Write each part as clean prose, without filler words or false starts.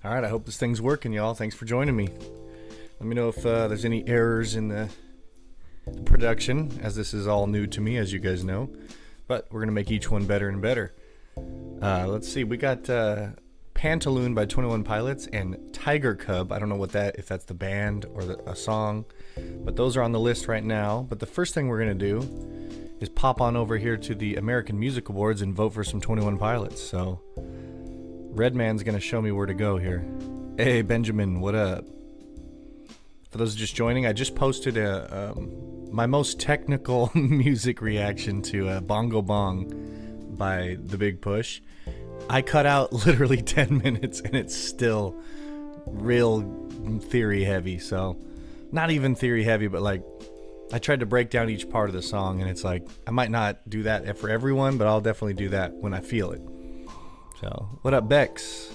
All right, I hope this thing's working, y'all. Thanks for joining me. Let me know if there's any errors in the production, as this is all new to me, as you guys know. But we're going to make each one better and better. Let's see, we got Pantaloon by 21 Pilots and Tiger Cub. I don't know if that's the band or a song, but those are on the list right now. But the first thing we're going to do is pop on over here to the American Music Awards and vote for some 21 Pilots. So Redman's going to show me where to go here. Hey, Benjamin, what up? For those just joining, I just posted my most technical music reaction to Bongo Bong by The Big Push. I cut out literally 10 minutes and it's still real theory heavy. So not even theory heavy, but like I tried to break down each part of the song, and it's like I might not do that for everyone, but I'll definitely do that when I feel it. So what up, Bex?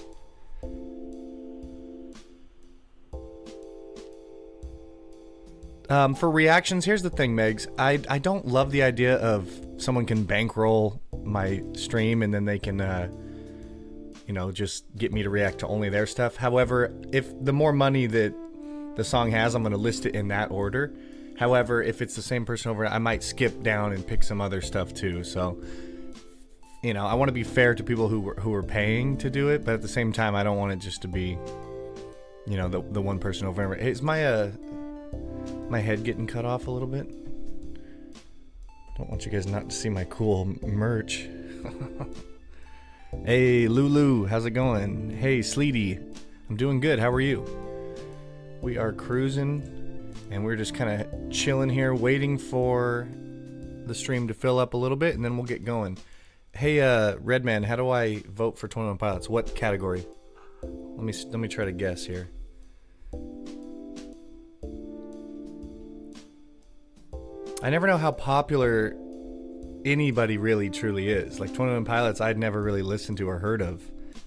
For reactions, here's the thing, Megs. I don't love the idea of someone can bankroll my stream and then they can, just get me to react to only their stuff. However, if the more money that the song has, I'm going to list it in that order. However, if it's the same person over, I might skip down and pick some other stuff too. So, I want to be fair to people who are paying to do it, but at the same time, I don't want it just to be, the one person over and over. Is my head getting cut off a little bit? Don't want you guys not to see my cool merch. Hey, Lulu, how's it going? Hey, Sleety, I'm doing good. How are you? We are cruising, and we're just kind of chilling here, waiting for the stream to fill up a little bit, and then we'll get going. Hey, Redman, how do I vote for 21 Pilots? What category? Let me try to guess here. I never know how popular anybody really truly is. Like 21 Pilots, I'd never really listened to or heard of.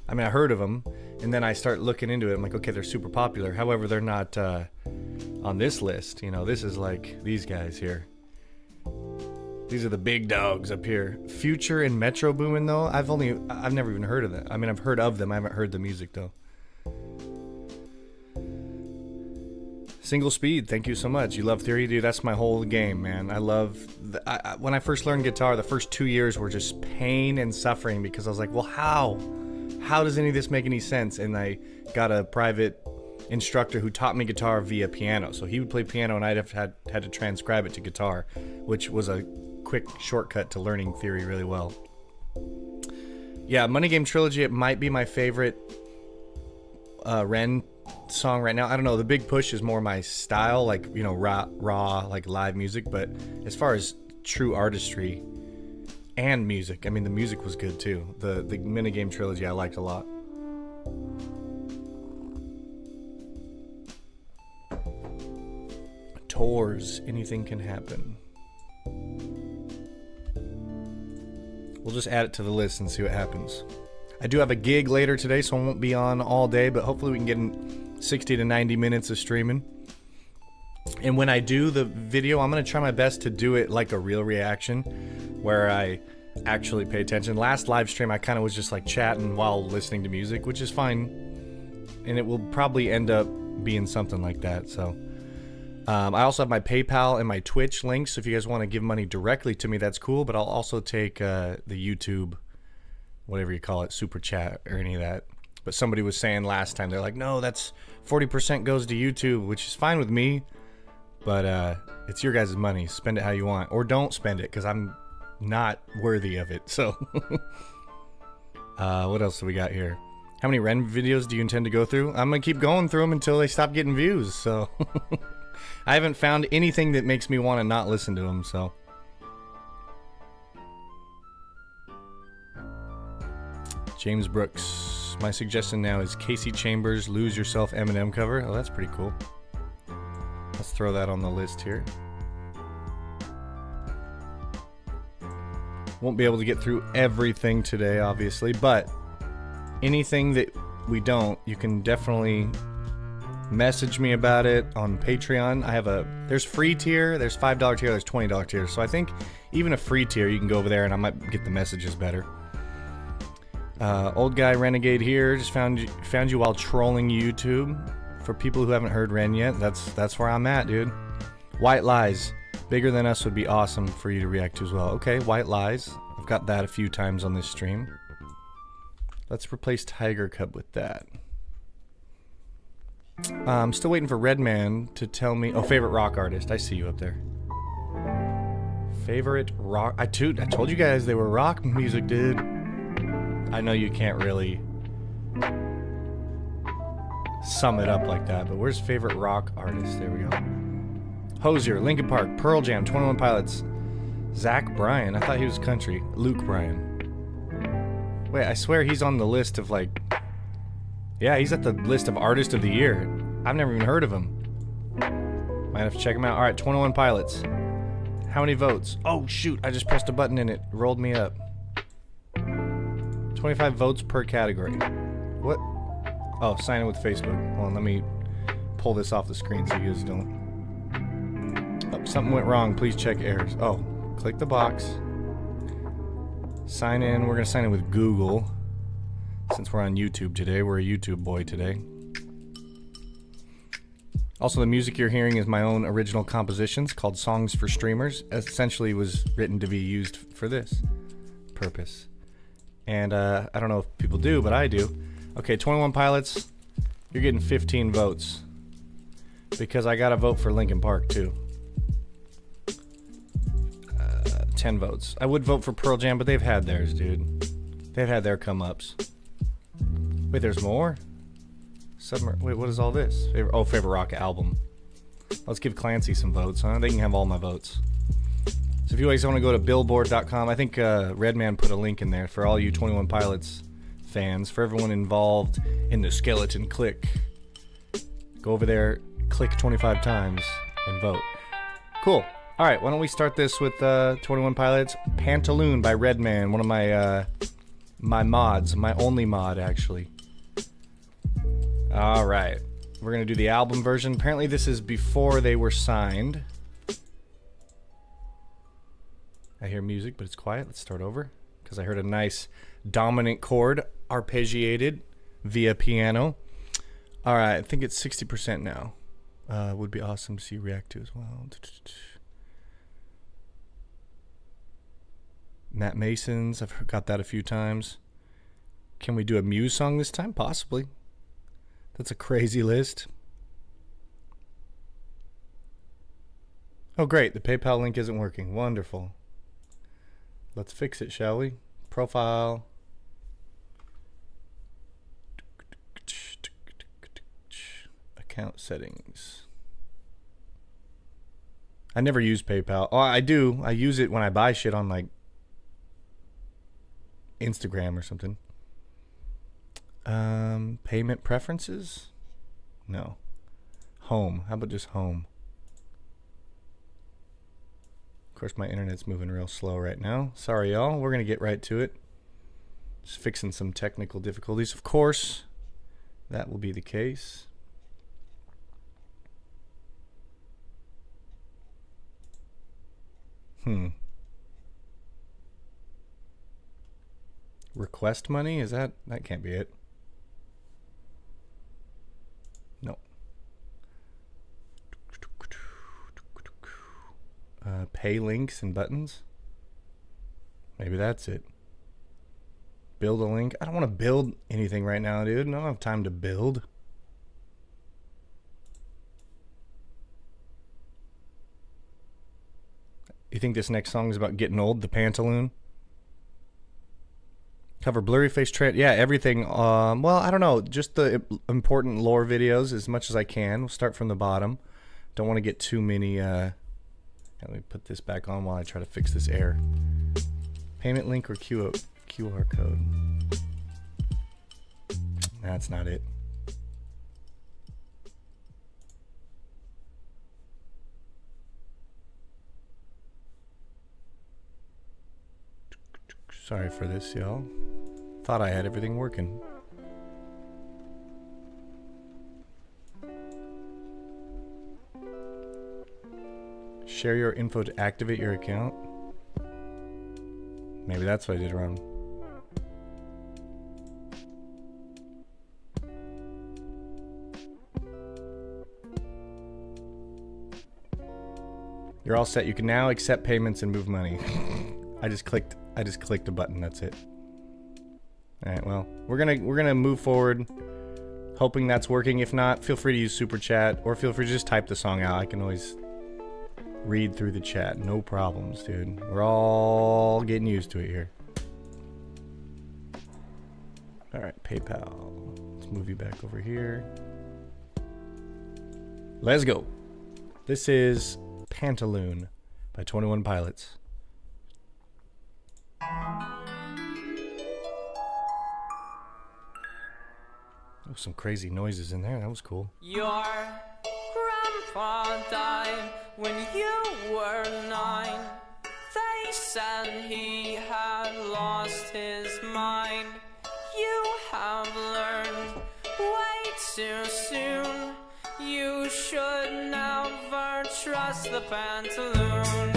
I mean, I heard of them, and then I start looking into it. I'm like, okay, they're super popular. However, they're not on this list. This is like these guys here. These are the big dogs up here. Future and Metro Boomin, though, I've never even heard of them. I mean, I've heard of them. I haven't heard the music, though. Single Speed, thank you so much. You love theory, dude. That's my whole game, man. I love when I first learned guitar, the first 2 years were just pain and suffering because I was like, well, how does any of this make any sense? And I got a private instructor who taught me guitar via piano. So he would play piano and I'd have had to transcribe it to guitar, which was a quick shortcut to learning theory really well. Yeah, Money Game Trilogy, it might be my favorite Ren song right now. I don't know, The Big Push is more my style, like raw like live music, but as far as true artistry and music, I mean the music was good too. The Minigame Trilogy I liked a lot. Tours, anything can happen. We'll just add it to the list and see what happens. I do have a gig later today, so I won't be on all day, but hopefully we can get in 60 to 90 minutes of streaming. And when I do the video, I'm going to try my best to do it like a real reaction, where I actually pay attention. Last live stream, I kind of was just like chatting while listening to music, which is fine. And it will probably end up being something like that. So I also have my PayPal and my Twitch links. So if you guys want to give money directly to me, that's cool. But I'll also take the YouTube, whatever you call it, super chat or any of that. But somebody was saying last time, they're like, no, that's 40% goes to YouTube, which is fine with me, but it's your guys' money. Spend it how you want, or don't spend it, because I'm not worthy of it. So what else do we got here? How many Ren videos do you intend to go through? I'm gonna keep going through them until they stop getting views. So I haven't found anything that makes me want to not listen to them. So James Brooks, my suggestion now is Casey Chambers' Lose Yourself Eminem cover. Oh, that's pretty cool. Let's throw that on the list here. Won't be able to get through everything today, obviously, but anything that we don't, you can definitely message me about it on Patreon. There's free tier, there's $5 tier, there's $20 tier. So I think even a free tier, you can go over there and I might get the messages better. Old guy renegade here. Just found you while trolling YouTube. For people who haven't heard Ren yet, that's where I'm at, dude. White Lies. Bigger Than Us would be awesome for you to react to as well. Okay, White Lies. I've got that a few times on this stream. Let's replace Tiger Cub with that. I'm still waiting for Redman to tell me... Oh, favorite rock artist. I see you up there. Favorite rock... I told you guys they were rock music, dude. I know you can't really sum it up like that, but where's favorite rock artist? There we go. Hozier, Linkin Park, Pearl Jam, 21 Pilots, Zach Bryan. I thought he was country. Luke Bryan. Wait, I swear he's on the list of like... Yeah, he's at the list of Artist of the Year. I've never even heard of him. Might have to check him out. Alright, 21 Pilots. How many votes? Oh, shoot. I just pressed a button and it rolled me up. 25 votes per category. What? Oh, sign in with Facebook. Hold on, let me pull this off the screen so you guys don't... Oh, something went wrong. Please check errors. Oh, click the box. Sign in. We're going to sign in with Google. Since we're on YouTube today. We're a YouTube boy today. Also, the music you're hearing is my own original compositions called Songs for Streamers. Essentially was written to be used for this purpose. And I don't know if people do, but I do. Okay, 21 Pilots. You're getting 15 votes. Because I got to vote for Linkin Park, too. 10 votes. I would vote for Pearl Jam, but they've had theirs, dude. They've had their come-ups. Wait, there's more? Wait, what is all this? Favorite rock album. Let's give Clancy some votes, huh? They can have all my votes. So if you guys want to go to billboard.com, I think Redman put a link in there for all you 21 Pilots fans, for everyone involved in the Skeleton Click. Go over there, click 25 times, and vote. Cool. All right, why don't we start this with 21 Pilots, Pantaloon by Redman, one of my my mods, my only mod actually. All right, we're gonna do the album version. Apparently this is before they were signed. I hear music, but it's quiet. Let's start over because I heard a nice dominant chord arpeggiated via piano. All right, I think it's 60% now. Would be awesome to see you react to as well. Matt Mason's, I've got that a few times. Can we do a Muse song this time? Possibly. That's a crazy list. Oh great, the PayPal link isn't working. Wonderful. Let's fix it, shall we? Profile. Account settings. I never use PayPal. Oh, I do. I use it when I buy shit on like Instagram or something. Payment preferences? No. Home. How about just home? Of course, my internet's moving real slow right now. Sorry, y'all. We're going to get right to it. Just fixing some technical difficulties. Of course, that will be the case. Request money? Is that can't be it. No. Pay links and buttons. Maybe that's it. Build a link. I don't want to build anything right now, dude. I don't have time to build. You think this next song is about getting old? The Pantaloon? Cover blurry face trend. Yeah, everything. Well, I don't know. Just the important lore videos as much as I can. We'll start from the bottom. Don't want to get too many. Let me put this back on while I try to fix this error. Payment link or QR code. That's not it. Sorry for this, y'all. Thought I had everything working. Share your info to activate your account. Maybe that's what I did wrong. You're all set. You can now accept payments and move money. I just clicked a button. That's it. All right. Well, we're gonna move forward, hoping that's working. If not, feel free to use super chat or feel free to just type the song out. I can always read through the chat. No problems, dude. We're all getting used to it here. All right, PayPal. Let's move you back over here. Let's go. This is Pantaloon by 21 Pilots. Oh, some crazy noises in there. That was cool. Your grandpa died when you were 9. They said he had lost his mind. You have learned way too soon. You should never trust the pantaloon.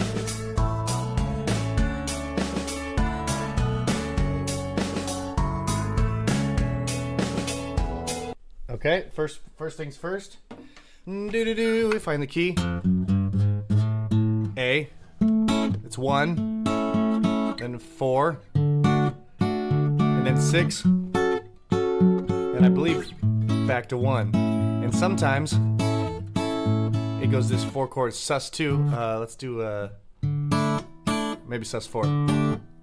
Okay, first things first. We find the key. A. It's 1. Then 4. And then 6. And I believe back to 1. And sometimes it goes this 4 chords. Sus 2. Let's do maybe sus 4.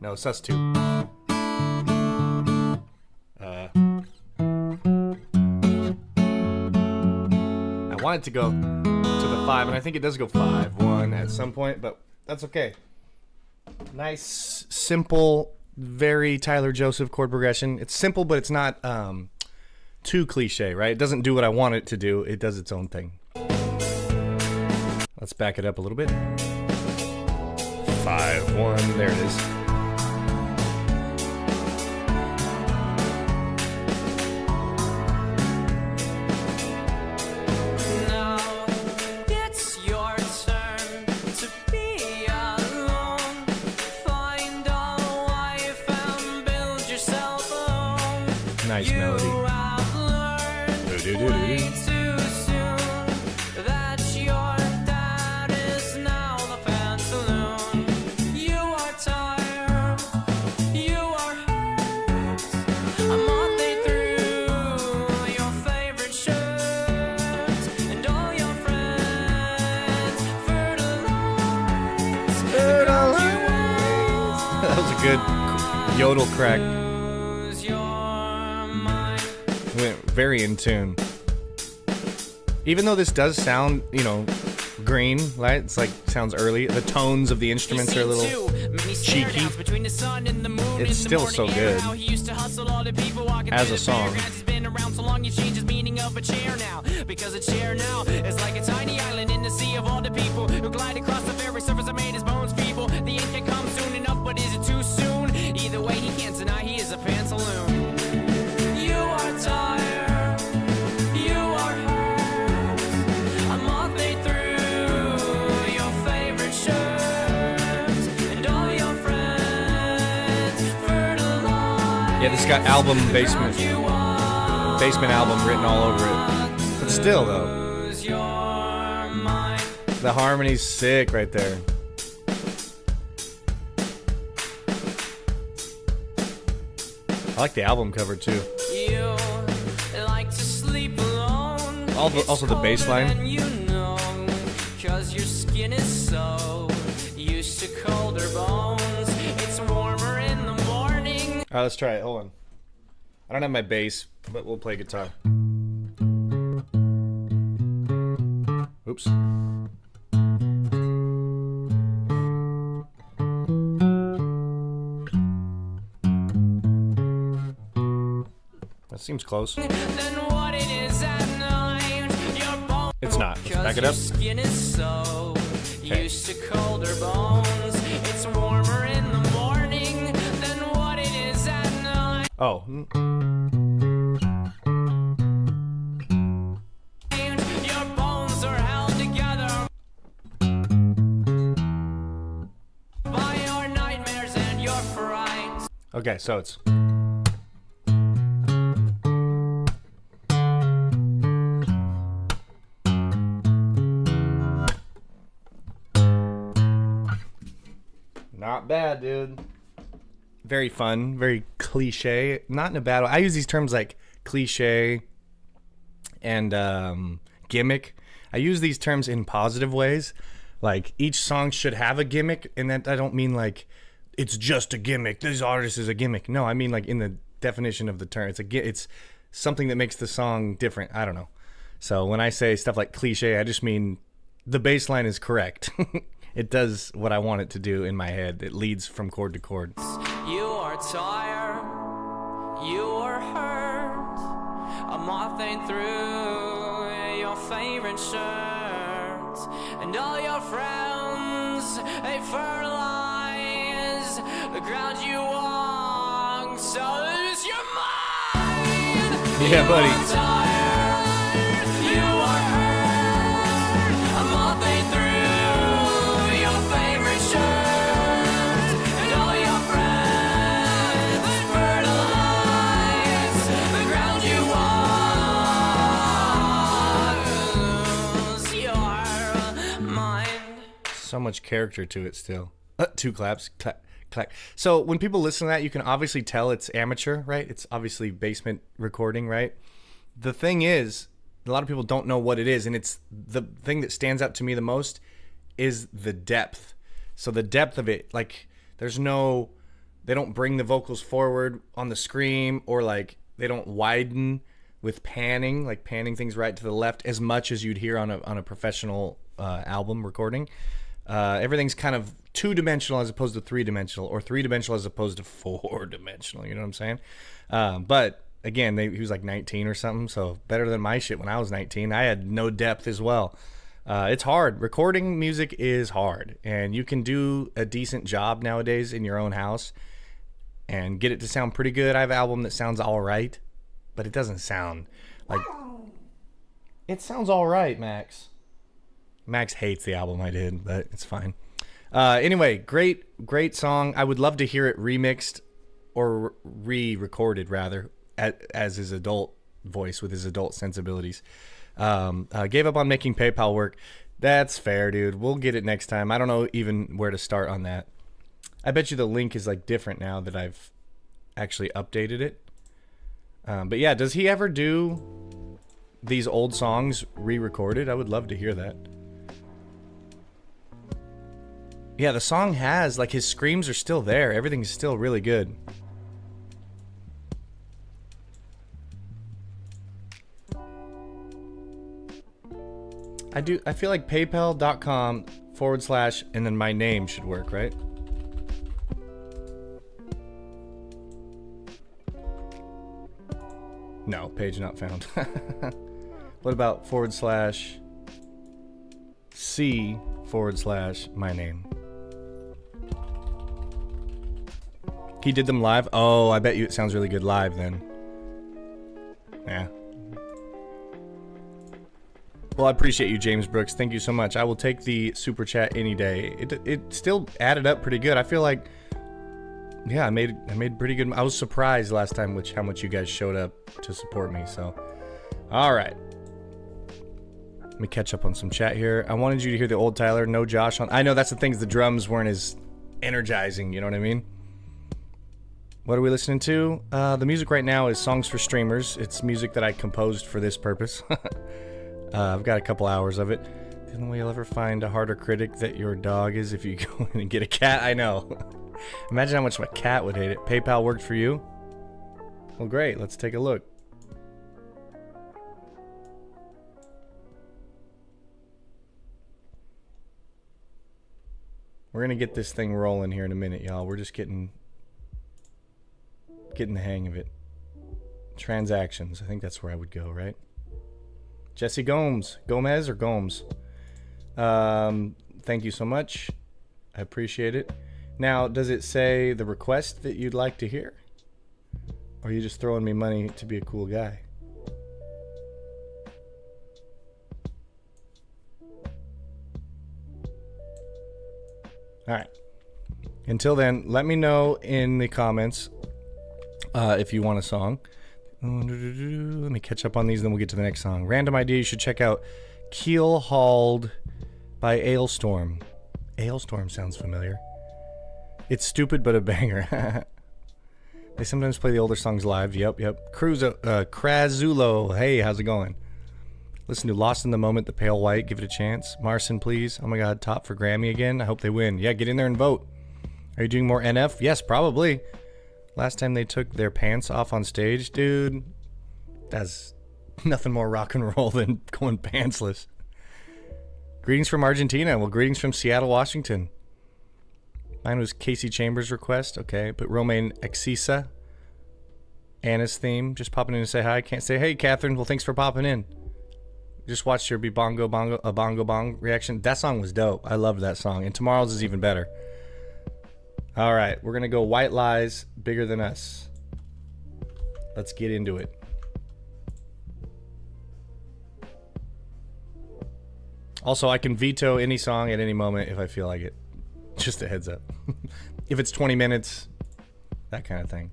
No, sus 2. I wanted to go to the 5, and I think it does go 5, 1 at some point, but that's okay. Nice, simple, very Tyler Joseph chord progression. It's simple, but it's not too cliche, right? It doesn't do what I want it to do. It does its own thing. Let's back it up a little bit. 5, 1, there it is. Nice melody. That was a good yodel crack. Very in tune. Even though this does sound, you know, green, right? It's like, sounds early. The tones of the instruments are a little cheeky. It's still so good as a song. Because a chair now is like a tiny island in the sea of all the people who glide across the very surface that made his bones feeble. The end can come soon enough, but is it too soon? Either way, he can't deny he is a pantaloon. You are tired. Yeah, this got album basement album written all over it. But still, though, the harmony's sick right there. I like the album cover too. Also the bass line. Your skin is so used to colder bones. It's warmer in the morning. All right, let's try it. Hold on. I don't have my bass, but we'll play guitar. Oops. That seems close. It's not. Let's back it up. Okay. Used to colder bones. It's warmer in the morning than what it is at night. Oh. Your bones are held together by your nightmares and your frights. Okay, so it's Not bad, dude. Very fun, very cliche. Not in a bad way. I use these terms like cliche and gimmick. I use these terms in positive ways. Like, each song should have a gimmick, and that I don't mean like it's just a gimmick. This artist is a gimmick. No, I mean like in the definition of the term. It's something that makes the song different. I don't know. So when I say stuff like cliche, I just mean the bass line is correct. It does what I want it to do in my head. It leads from chord to chord. You are tired, you are hurt. A moth ain't through your favorite shirt, and all your friends they fertilize the ground you walk. So lose your mind. Yeah, buddy. You are tired, you are hurt. A moth ain't through your favorite shirt, and all your friends fertilize the ground you walk. Lose your mind. So much character to it still. 2 claps. Clap, clap. So when people listen to that, you can obviously tell it's amateur, right? It's obviously basement recording, right? The thing is, a lot of people don't know what it is, and it's the thing that stands out to me the most is the depth. So the depth of it, like, they don't bring the vocals forward on the scream, or like they don't widen with panning, like panning things right to the left as much as you'd hear on a professional album recording. Everything's kind of 2-dimensional as opposed to 3-dimensional, or 3-dimensional as opposed to 4-dimensional. You know what I'm saying? But again, he was like 19 or something, so better than my shit when I was 19. I had no depth as well. It's hard. Recording music is hard, and you can do a decent job nowadays in your own house and get it to sound pretty good. I have an album that sounds all right, but it doesn't sound like... It sounds all right, Max. Max hates the album I did, but it's fine. Anyway, great song. I would love to hear it remixed or re-recorded, rather, as his adult voice with his adult sensibilities. Gave up on making PayPal work. That's fair, dude. We'll get it next time. I don't know even where to start on that. I bet you the link is like different now that I've actually updated it. But yeah, does he ever do these old songs re-recorded? I would love to hear that. Yeah, the song has, like, his screams are still there. Everything's still really good. I feel like paypal.com / and then my name should work, right? No, page not found. What about / C / my name? He did them live? Oh, I bet you it sounds really good live then. Yeah. Well, I appreciate you, James Brooks. Thank you so much. I will take the super chat any day. It still added up pretty good. I feel like, yeah, I made pretty good. I was surprised last time how much you guys showed up to support me. So, all right. Let me catch up on some chat here. I wanted you to hear the old Tyler, no Josh on. I know that's the things. The drums weren't as energizing. You know what I mean? What are we listening to? The music right now is Songs for Streamers. It's music that I composed for this purpose. I've got a couple hours of it. Didn't we ever find a harder critic that your dog is if you go in and get a cat? I know. Imagine how much my cat would hate it. PayPal worked for you? Well, great. Let's take a look. We're going to get this thing rolling here in a minute, y'all. We're just getting the hang of it. Transactions. I think that's where I would go, right? Jesse Gomez or Gomes. Thank you so much. I appreciate it. Now, does it say the request that you'd like to hear? Or are you just throwing me money to be a cool guy? All right. Until then, let me know in the comments if you want a song. Let me catch up on these, then we'll get to the next song. Random idea, you should check out Keel Hauled by Ailstorm. Ailstorm sounds familiar. It's stupid but a banger. They sometimes play the older songs live. Yep. Krazulo. Hey, how's it going? Listen to Lost in the Moment, The Pale White. Give it a chance. Marcin, please. Oh my God, top for Grammy again. I hope they win. Yeah, get in there and vote. Are you doing more NF? Yes, probably. Last time they took their pants off on stage, dude. That's nothing more rock and roll than going pantsless. Greetings from Argentina. Well, greetings from Seattle, Washington. Mine was Casey Chambers' request. Okay, but Romaine Exisa. Anna's theme. Just popping in to say hi. Can't say hey, Catherine. Well, thanks for popping in. Just watched your bongo bong reaction. That song was dope. I loved that song. And tomorrow's is even better. All right, we're going to go White Lies, Bigger Than Us. Let's get into it. Also, I can veto any song at any moment if I feel like it. Just a heads up. If it's 20 minutes, that kind of thing.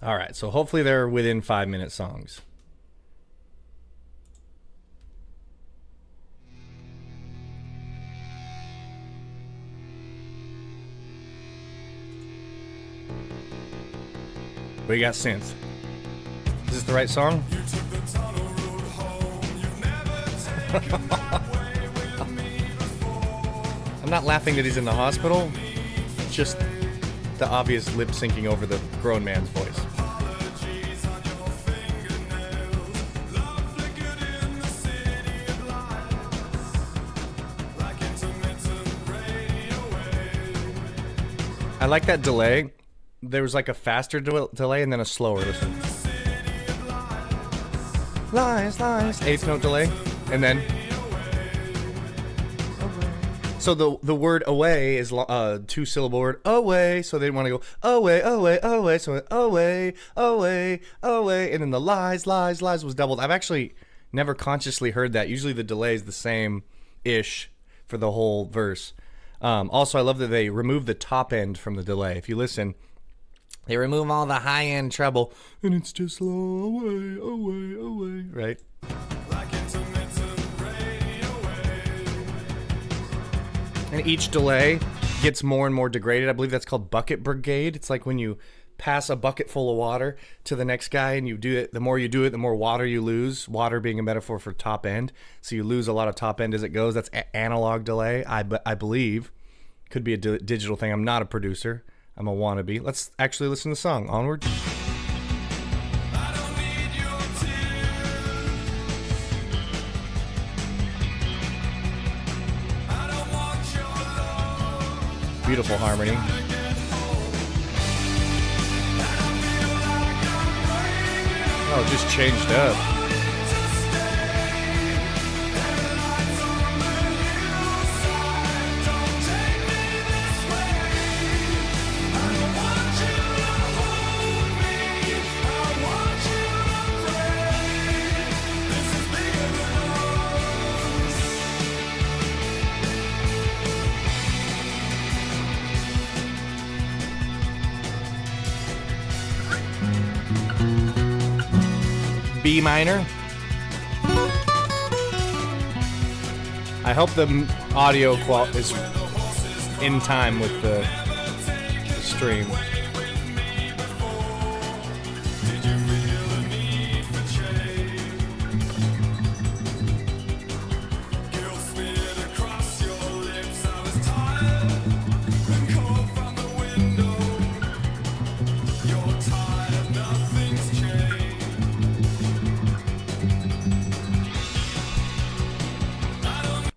All right, so hopefully they're within 5-minute songs. We got synth. Is this the right song? I'm not laughing that he's in the hospital. Just the obvious lip syncing over the grown man's voice. I like that delay. There was like a faster delay and then a slower. Listen. Lies, lies. Eighth note delay. And then. So the word away is 2-syllable word. Away. So they want to go away, away, away. So away, away, away. And then the lies, lies, lies was doubled. I've actually never consciously heard that. Usually the delay is the same-ish for the whole verse. Also, I love that they remove the top end from the delay. If you listen, they remove all the high-end treble, and it's just slow away, away, away, right? And each delay gets more and more degraded. I believe that's called bucket brigade. It's like when you pass a bucket full of water to the next guy and you do it, the more you do it, the more water you lose. Water being a metaphor for top end. So you lose a lot of top end as it goes. That's analog delay, I believe. Could be a digital thing. I'm not a producer. I'm a wannabe. Let's actually listen to the song. Onward. Beautiful harmony. Oh, it just changed up. B minor. I hope the audio quality is in time with the stream.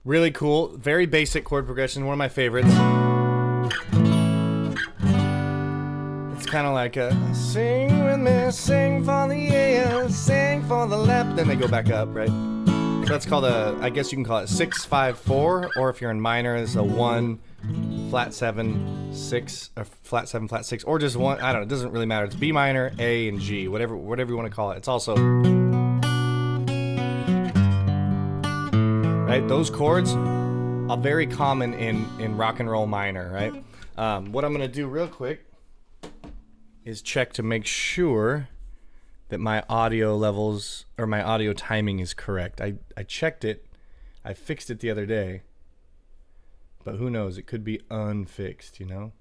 Really cool, very basic chord progression, one of my favorites. It's kind of like a sing with me, sing for the air, sing for the left, then they go back up, right? So that's called a, I guess you can call it 6-5-4, or if you're in minor, it's a 1, flat 7, 6, or flat 7, flat 6, or just one, I don't know, it doesn't really matter. It's B minor, A, and G, whatever you want to call it. It's also... right? Those chords are very common in rock and roll minor, right? What I'm going to do real quick is check to make sure that my audio levels or my audio timing is correct. I checked it. I fixed it the other day. But who knows? It could be unfixed, you know?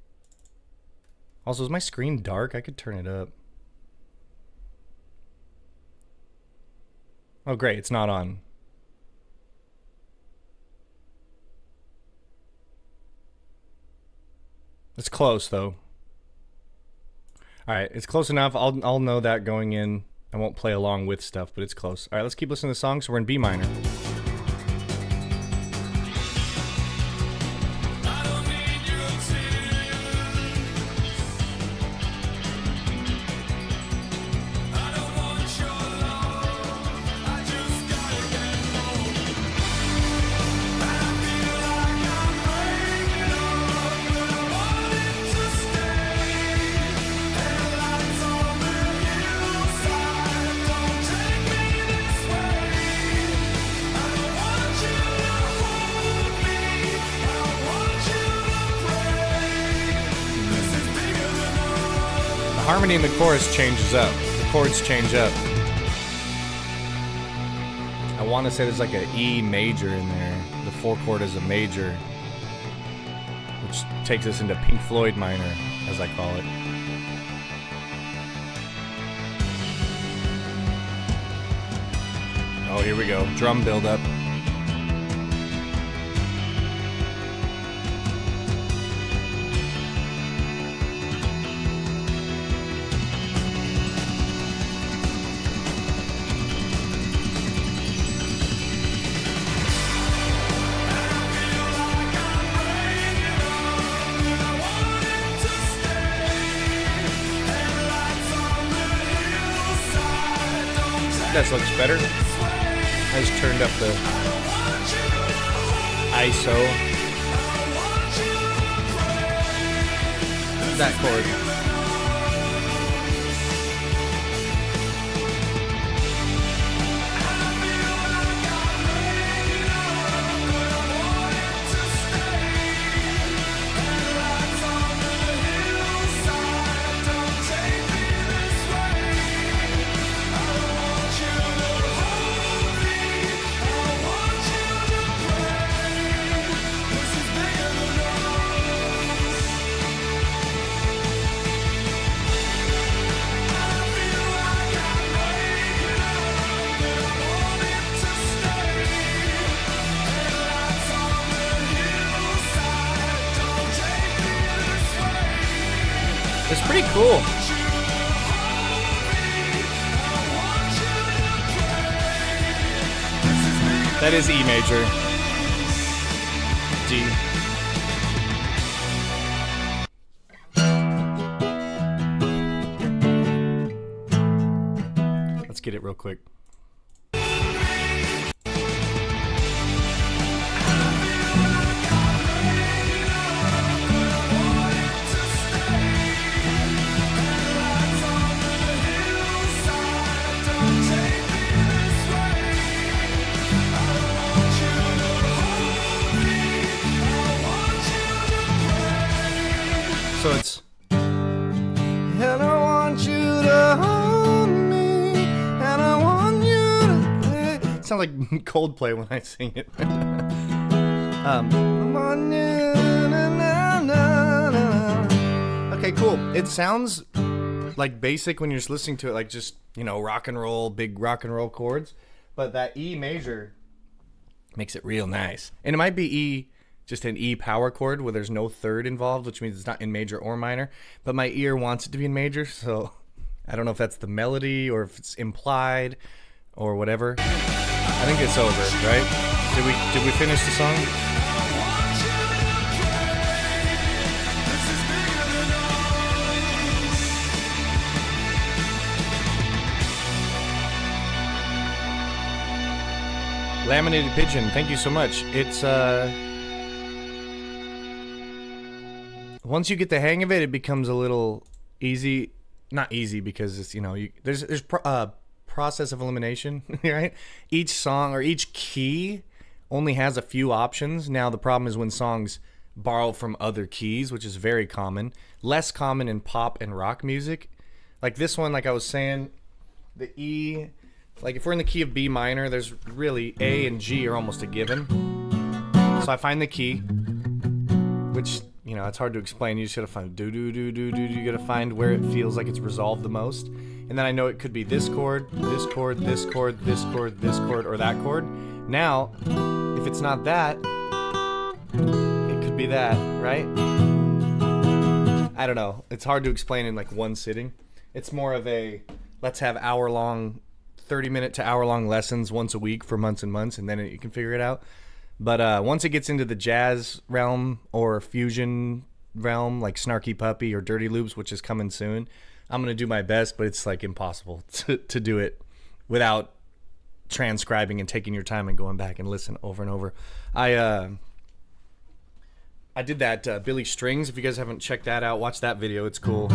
Also, is my screen dark? I could turn it up. Oh, great. It's not on. It's close, though. All right, it's close enough. I'll know that going in. I won't play along with stuff, but it's close. All right, let's keep listening to the song. So we're in B minor. Harmony in the chorus changes up. The chords change up. I want to say there's like an E major in there. The 4 chord is a major, which takes us into Pink Floyd minor, as I call it. Oh, here we go. Drum build up. That looks better. I just turned up the ISO. That chord. It's pretty cool. That is E major. D. Let's get it real quick. So it's, and I want you to hold me, and I want you to play. It sounds like Coldplay when I sing it. Okay, cool. It sounds like basic when you're just listening to it, like just, you know, rock and roll, big rock and roll chords. But that E major makes it real nice. And it might be E, just an E power chord where there's no third involved, which means it's not in major or minor. But my ear wants it to be in major, so I don't know if that's the melody or if it's implied or whatever. I think it's over, right? Did we finish the song? Laminated Pigeon, thank you so much. It's once you get the hang of it, it becomes a little easy. Not easy because it's, you know, there's process of elimination, right? Each song or each key only has a few options. Now the problem is when songs borrow from other keys, which is very common. Less common in pop and rock music. Like this one, like I was saying, the E, like if we're in the key of B minor, there's really A and G are almost a given. So I find the key. which, you know, it's hard to explain. You just gotta find do do do do do. You gotta find where it feels like it's resolved the most. And then I know it could be this chord, this chord, this chord, this chord, this chord, or that chord. Now, if it's not that, it could be that, right? I don't know. It's hard to explain in like one sitting. It's more of a, let's have hour-long, 30-minute to hour-long lessons once a week for months and months, and then you can figure it out. But once it gets into the jazz realm or fusion realm, like Snarky Puppy or Dirty Loops, which is coming soon, I'm going to do my best, but it's like impossible to do it without transcribing and taking your time and going back and listen over and over. I did that Billy Strings. If you guys haven't checked that out, watch that video. It's cool.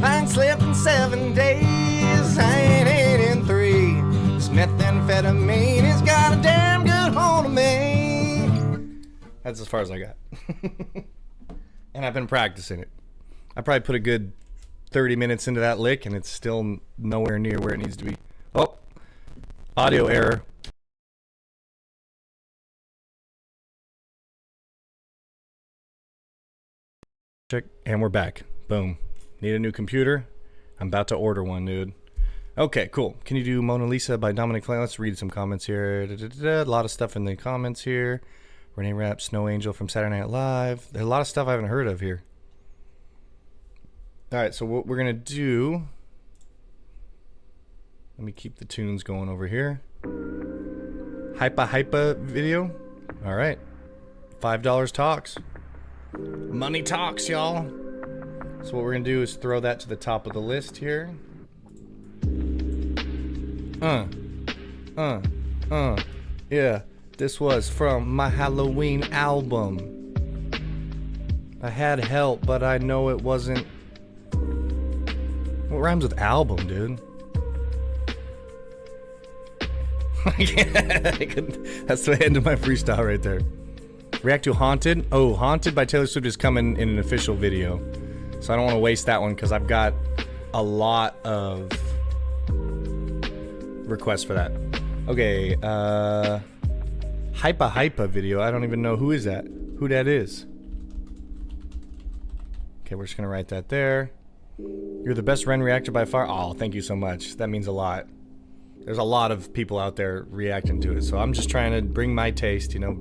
I ain't slept in 7 days, I ain't ate in 3. This methamphetamine has got a damn good hold of me. That's as far as I got. And I've been practicing it. I probably put a good 30 minutes into that lick and it's still nowhere near where it needs to be. Oh, audio error. Check, and we're back. Boom. Need a new computer? I'm about to order one, dude. Okay, cool. Can you do Mona Lisa by Dominic Flynn? Let's read some comments here. A lot of stuff in the comments here. Renee Rapp, Snow Angel from Saturday Night Live. There's a lot of stuff I haven't heard of here. All right, so what we're going to do... Let me keep the tunes going over here. Hypa video. All right. $5 talks. Money talks, y'all. So what we're gonna do is throw that to the top of the list here. Yeah, this was from my Halloween album. I had help, but I know it wasn't. What rhymes with album, dude? That's the end of my freestyle right there. React to Haunted. Oh, Haunted by Taylor Swift is coming in an official video. So I don't want to waste that one because I've got a lot of requests for that. Okay, Hypa video. I don't even know who is that. Who that is. Okay, we're just going to write that there. You're the best Ren reactor by far. Oh, thank you so much. That means a lot. There's a lot of people out there reacting to it. So I'm just trying to bring my taste, you know,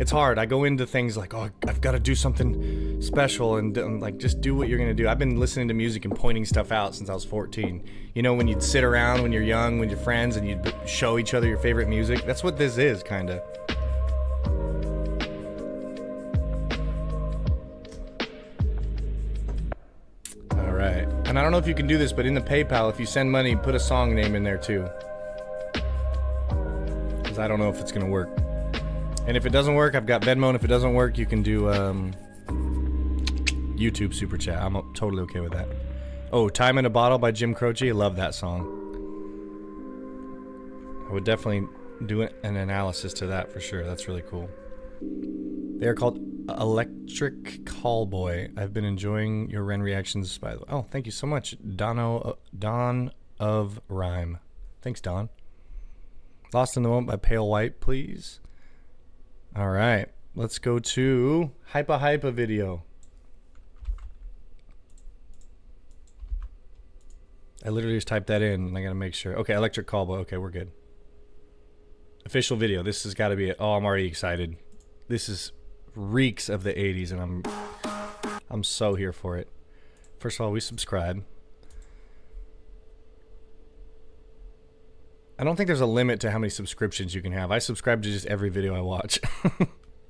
It's hard. I go into things like, oh, I've got to do something special and like, just do what you're going to do. I've been listening to music and pointing stuff out since I was 14. You know, when you'd sit around when you're young, with your friends, and you'd show each other your favorite music. That's what this is, kind of. All right. And I don't know if you can do this, but in the PayPal, if you send money, put a song name in there too. Because I don't know if it's going to work. And if it doesn't work, I've got Venmo, and if it doesn't work, you can do YouTube Super Chat. I'm totally okay with that. Oh, Time in a Bottle by Jim Croce. I love that song. I would definitely do an analysis to that for sure. That's really cool. They are called Electric Callboy. I've been enjoying your Ren reactions, by the way. Oh, thank you so much. Don of Rhyme. Thanks, Don. Lost in the Moment by Pale White, please. All right, let's go to Hypa video. I literally just typed that in, and I gotta make sure. Okay, Electric Callboy. Okay, we're good. Official video. This has got to be it. Oh, I'm already excited. This is reeks of the 80s, and I'm so here for it. First of all, we subscribe. I don't think there's a limit to how many subscriptions you can have. I subscribe to just every video I watch.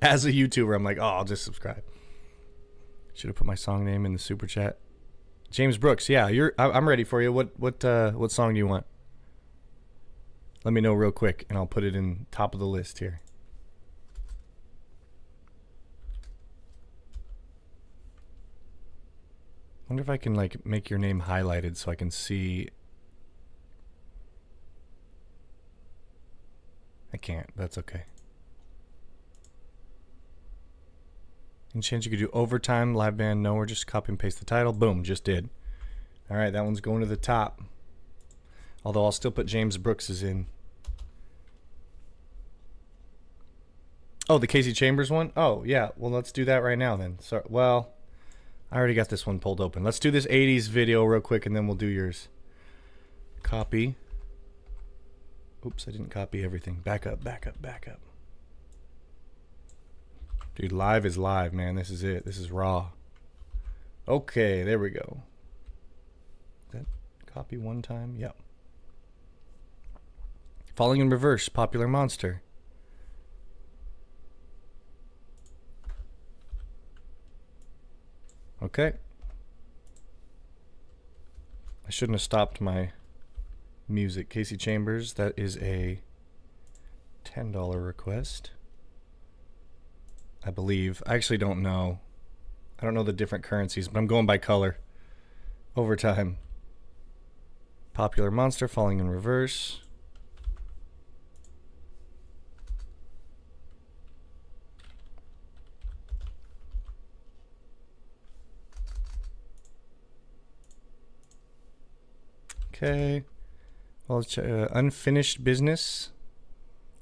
As a YouTuber, I'm like, oh, I'll just subscribe. Should have put my song name in the super chat. James Brooks, yeah, I'm ready for you. What song do you want? Let me know real quick, and I'll put it in top of the list here. Wonder if I can like make your name highlighted so I can see. I can't. That's okay. Any chance you could do overtime, live band, no, or just copy and paste the title? Boom, just did. All right, that one's going to the top. Although I'll still put James Brooks's in. Oh, the Casey Chambers one? Oh, yeah. Well, let's do that right now then. So, well, I already got this one pulled open. Let's do this 80s video real quick and then we'll do yours. Copy. Oops, I didn't copy everything. Back up, back up, back up. Dude, live is live, man. This is it. This is raw. Okay, there we go. That copy one time? Yep. Falling in Reverse, Popular Monster. Okay. I shouldn't have stopped my music. Casey Chambers, that is a $10 request. I believe. I actually don't know. I don't know the different currencies, but I'm going by color. Overtime. Popular Monster, Falling in Reverse. Okay. Well, let's Unfinished Business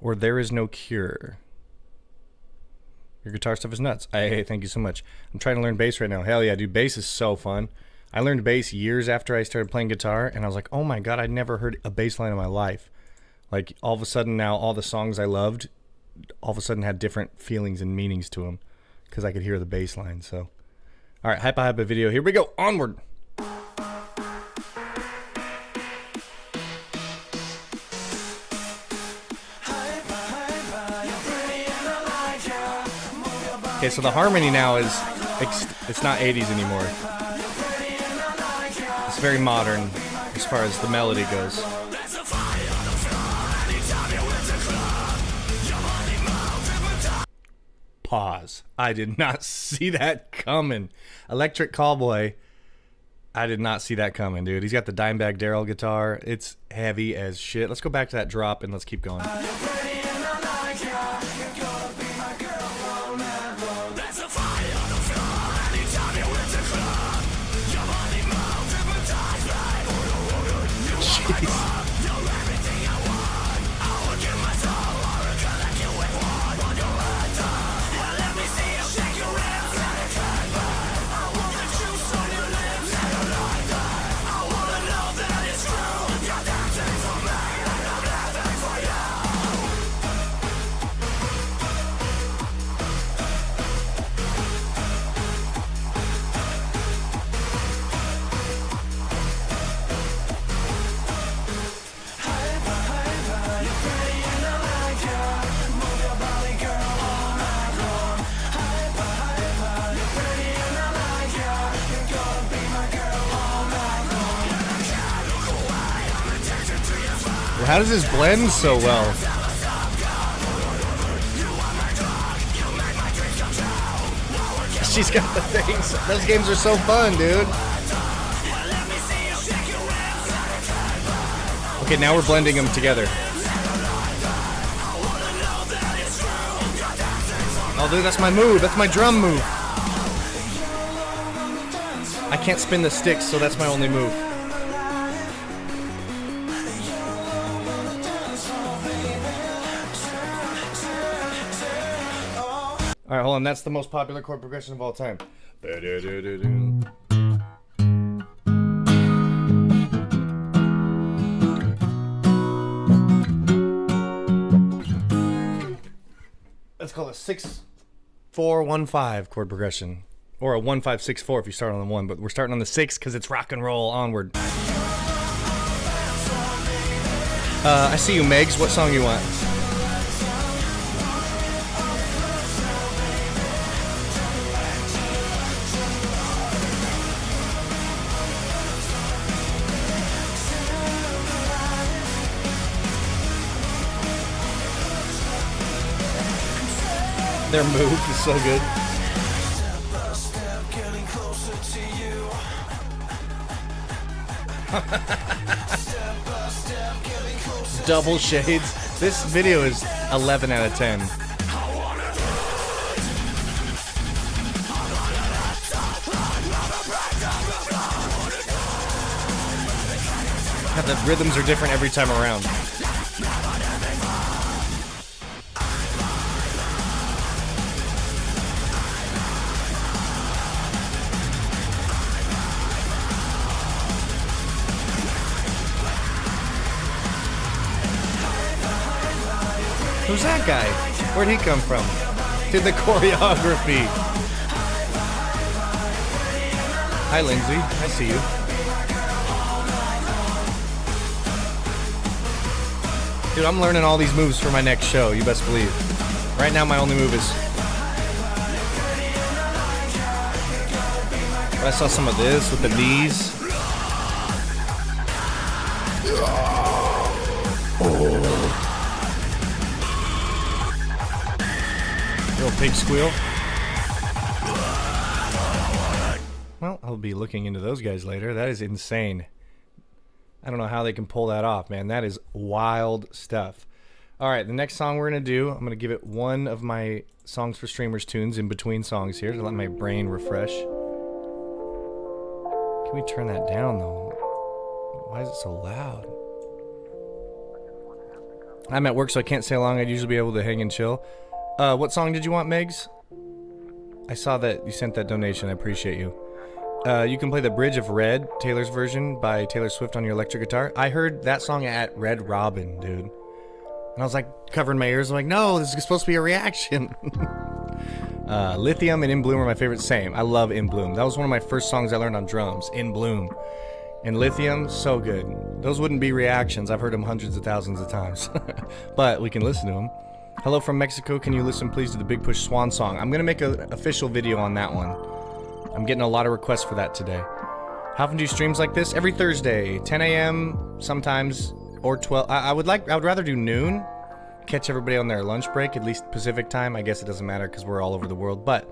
or There Is No Cure. Your guitar stuff is nuts. Hey, thank you so much. I'm trying to learn bass right now. Hell yeah, dude. Bass is so fun. I learned bass years after I started playing guitar, and I was like, oh my God, I'd never heard a bass line in my life. Like, all of a sudden now, all the songs I loved, all of a sudden had different feelings and meanings to them because I could hear the bass line. So, all right, Hypa Hypa video. Here we go. Onward. Okay, so the harmony now is, it's not 80s anymore. It's very modern as far as the melody goes. Pause. I did not see that coming. Electric Callboy, I did not see that coming, dude. He's got the Dimebag Darrell guitar. It's heavy as shit. Let's go back to that drop and let's keep going. How does this blend so well? She's got the things. Those games are so fun, dude. Okay, now we're blending them together. Oh, dude, that's my move. That's my drum move. I can't spin the sticks, so that's my only move. Alright, hold on. That's the most popular chord progression of all time. That's called a 6-4-1-5 chord progression. Or a 1-5-6-4 if you start on the 1. But we're starting on the 6 because it's rock and roll. Onward. I see you, Megs. What song you want? Their move is so good. Double shades. This video is 11 out of 10. Yeah, the rhythms are different every time around. Who's that guy? Where'd he come from? Did the choreography. Hi, Lindsay. I see you. Dude, I'm learning all these moves for my next show, you best believe. Right now, my only move is... I saw some of this with the knees. Little pig squeal. Well, I'll be looking into those guys later. That is insane. I don't know how they can pull that off, man. That is wild stuff. All right, the next song we're going to do, I'm going to give it one of my Songs for Streamers tunes in between songs here to let my brain refresh. Can we turn that down, though? Why is it so loud? I'm at work, so I can't stay long. I'd usually be able to hang and chill. What song did you want, Megs? I saw that you sent that donation. I appreciate you. You can play the Bridge of Red, Taylor's version by Taylor Swift on your electric guitar. I heard that song at Red Robin, dude. And I was like, covering my ears. I'm like, no, this is supposed to be a reaction. Lithium and In Bloom are my favorite. Same. I love In Bloom. That was one of my first songs I learned on drums. In Bloom. And Lithium, so good. Those wouldn't be reactions. I've heard them hundreds of thousands of times. But we can listen to them. Hello from Mexico. Can you listen, please, to the Big Push Swan song? I'm going to make an official video on that one. I'm getting a lot of requests for that today. How often do you streams like this? Every Thursday, 10 a.m. sometimes, or 12. I would rather do noon. Catch everybody on their lunch break, at least Pacific time. I guess it doesn't matter because we're all over the world. But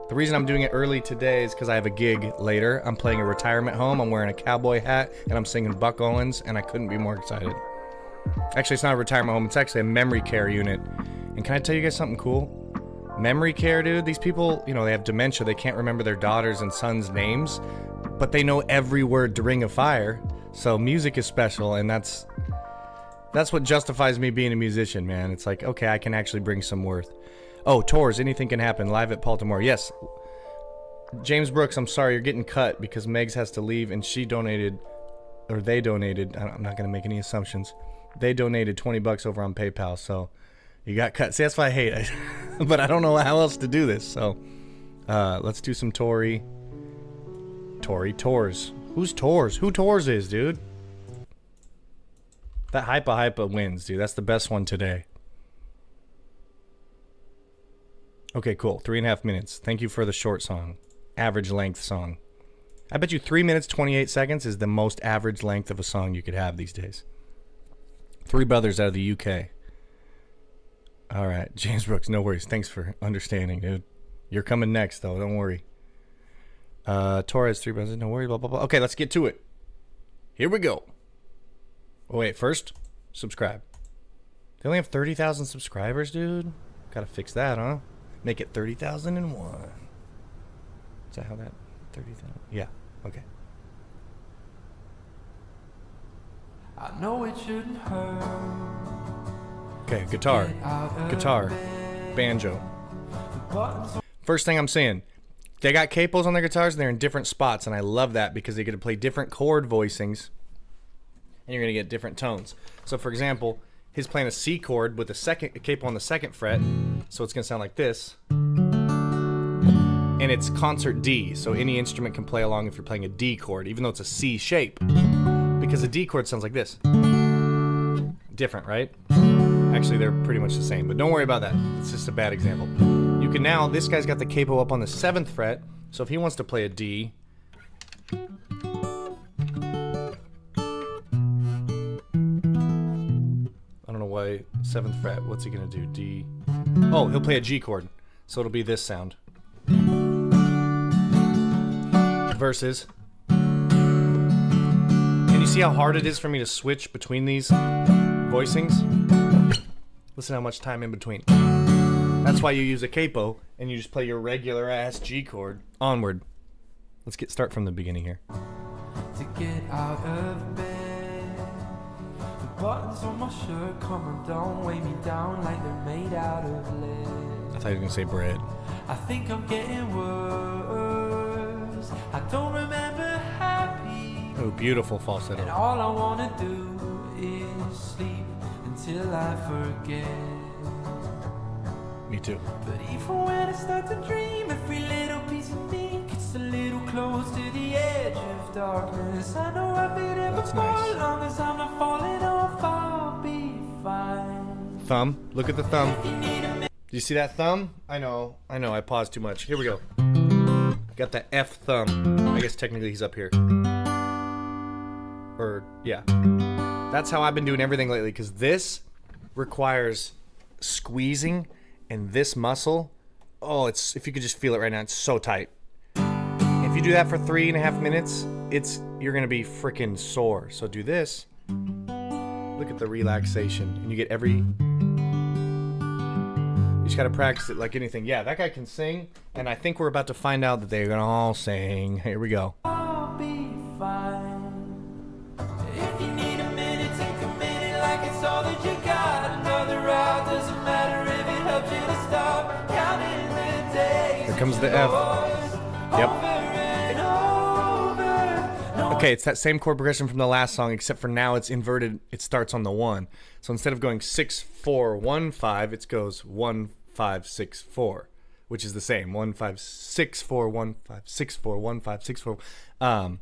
the reason I'm doing it early today is because I have a gig later. I'm playing a retirement home. I'm wearing a cowboy hat, and I'm singing Buck Owens, and I couldn't be more excited. Actually, it's not a retirement home. It's actually a memory care unit. And can I tell you guys something cool? Memory care, dude. These people, you know, they have dementia. They can't remember their daughters' and sons' names, but they know every word to Ring of Fire. So music is special, and that's what justifies me being a musician, man. It's like, okay, I can actually bring some worth. Oh, tours, anything can happen. Live at Baltimore. Yes. James Brooks, I'm sorry, you're getting cut because Megs has to leave, and she donated, or they donated. I'm not going to make any assumptions. They donated $20 over on PayPal, so you got cut. See, that's why I hate it. But I don't know how else to do this, so let's do some Tory Tours. Who's Tours? Who Tours is, dude? That Hypa wins, dude. That's the best one today. Okay, cool. 3.5 minutes. Thank you for the short song. Average length song. I bet you 3 minutes, 28 seconds is the most average length of a song you could have these days. Three brothers out of the UK. All right, James Brooks, no worries. Thanks for understanding, dude. You're coming next, though. Don't worry. Torres, three brothers, no worry, blah, blah, blah. Okay, let's get to it. Here we go. Oh, wait, first, subscribe. They only have 30,000 subscribers, dude. Gotta fix that, huh? Make it 30,001. Is that how that... 30,000? Yeah, okay. I know it shouldn't hurt. Okay, guitar, banjo. First thing I'm saying, they got capos on their guitars and they're in different spots, and I love that because they get to play different chord voicings and you're going to get different tones. So for example, he's playing a C chord with a capo on the second fret, so it's going to sound like this. And it's concert D, so any instrument can play along if you're playing a D chord, even though it's a C shape. Because a D chord sounds like this. Different, right? Actually, they're pretty much the same, but don't worry about that. It's just a bad example. You can now, this guy's got the capo up on the 7th fret, so if he wants to play a D, I don't know why, 7th fret, what's he gonna do? D. Oh, he'll play a G chord, so it'll be this sound. Versus. you see how hard it is for me to switch between these voicings? Listen how much time in between. That's why you use a capo and you just play your regular ass G chord onward. Let's start from the beginning here. To get out of bed, the buttons on my shirt come undone, weigh me down like they're made out of lead. I thought you were gonna say bread. I think I'm getting worse. I don't remember happy. Oh, beautiful And falsetto. all I wanna do is sleep until I forget. Me too. But even when I start to dream, every little piece of me gets a little close to the edge of darkness. I know I've been there That's before, nice. as long as I'm not falling off, I'll be fine. Thumb. Look at the thumb. If you need a minute, Do you see that thumb? I know. I paused too much. Here we go. Got the F thumb. I guess technically he's up here. Or, yeah. That's how I've been doing everything lately, because this requires squeezing, and this muscle, oh, it's, if you could just feel it right now, it's so tight. If you do that for 3.5 minutes, you're gonna be freaking sore. So do this. Look at the relaxation, and you get every. You just gotta practice it like anything. Yeah, that guy can sing, and I think we're about to find out that they're gonna all sing. Here we go. I'll be fine. If you need a minute, take a minute like it's all that you got. Another route, doesn't matter if it helps you to stop counting the days. Here comes the F. Yep. Okay, it's that same chord progression from the last song, except for now it's inverted. It starts on the 1. So instead of going 6 4 1 5, it goes 1 5 6 4, which is the same. 1 5 6 4 1 5 6 4 1 5 6 4. I'm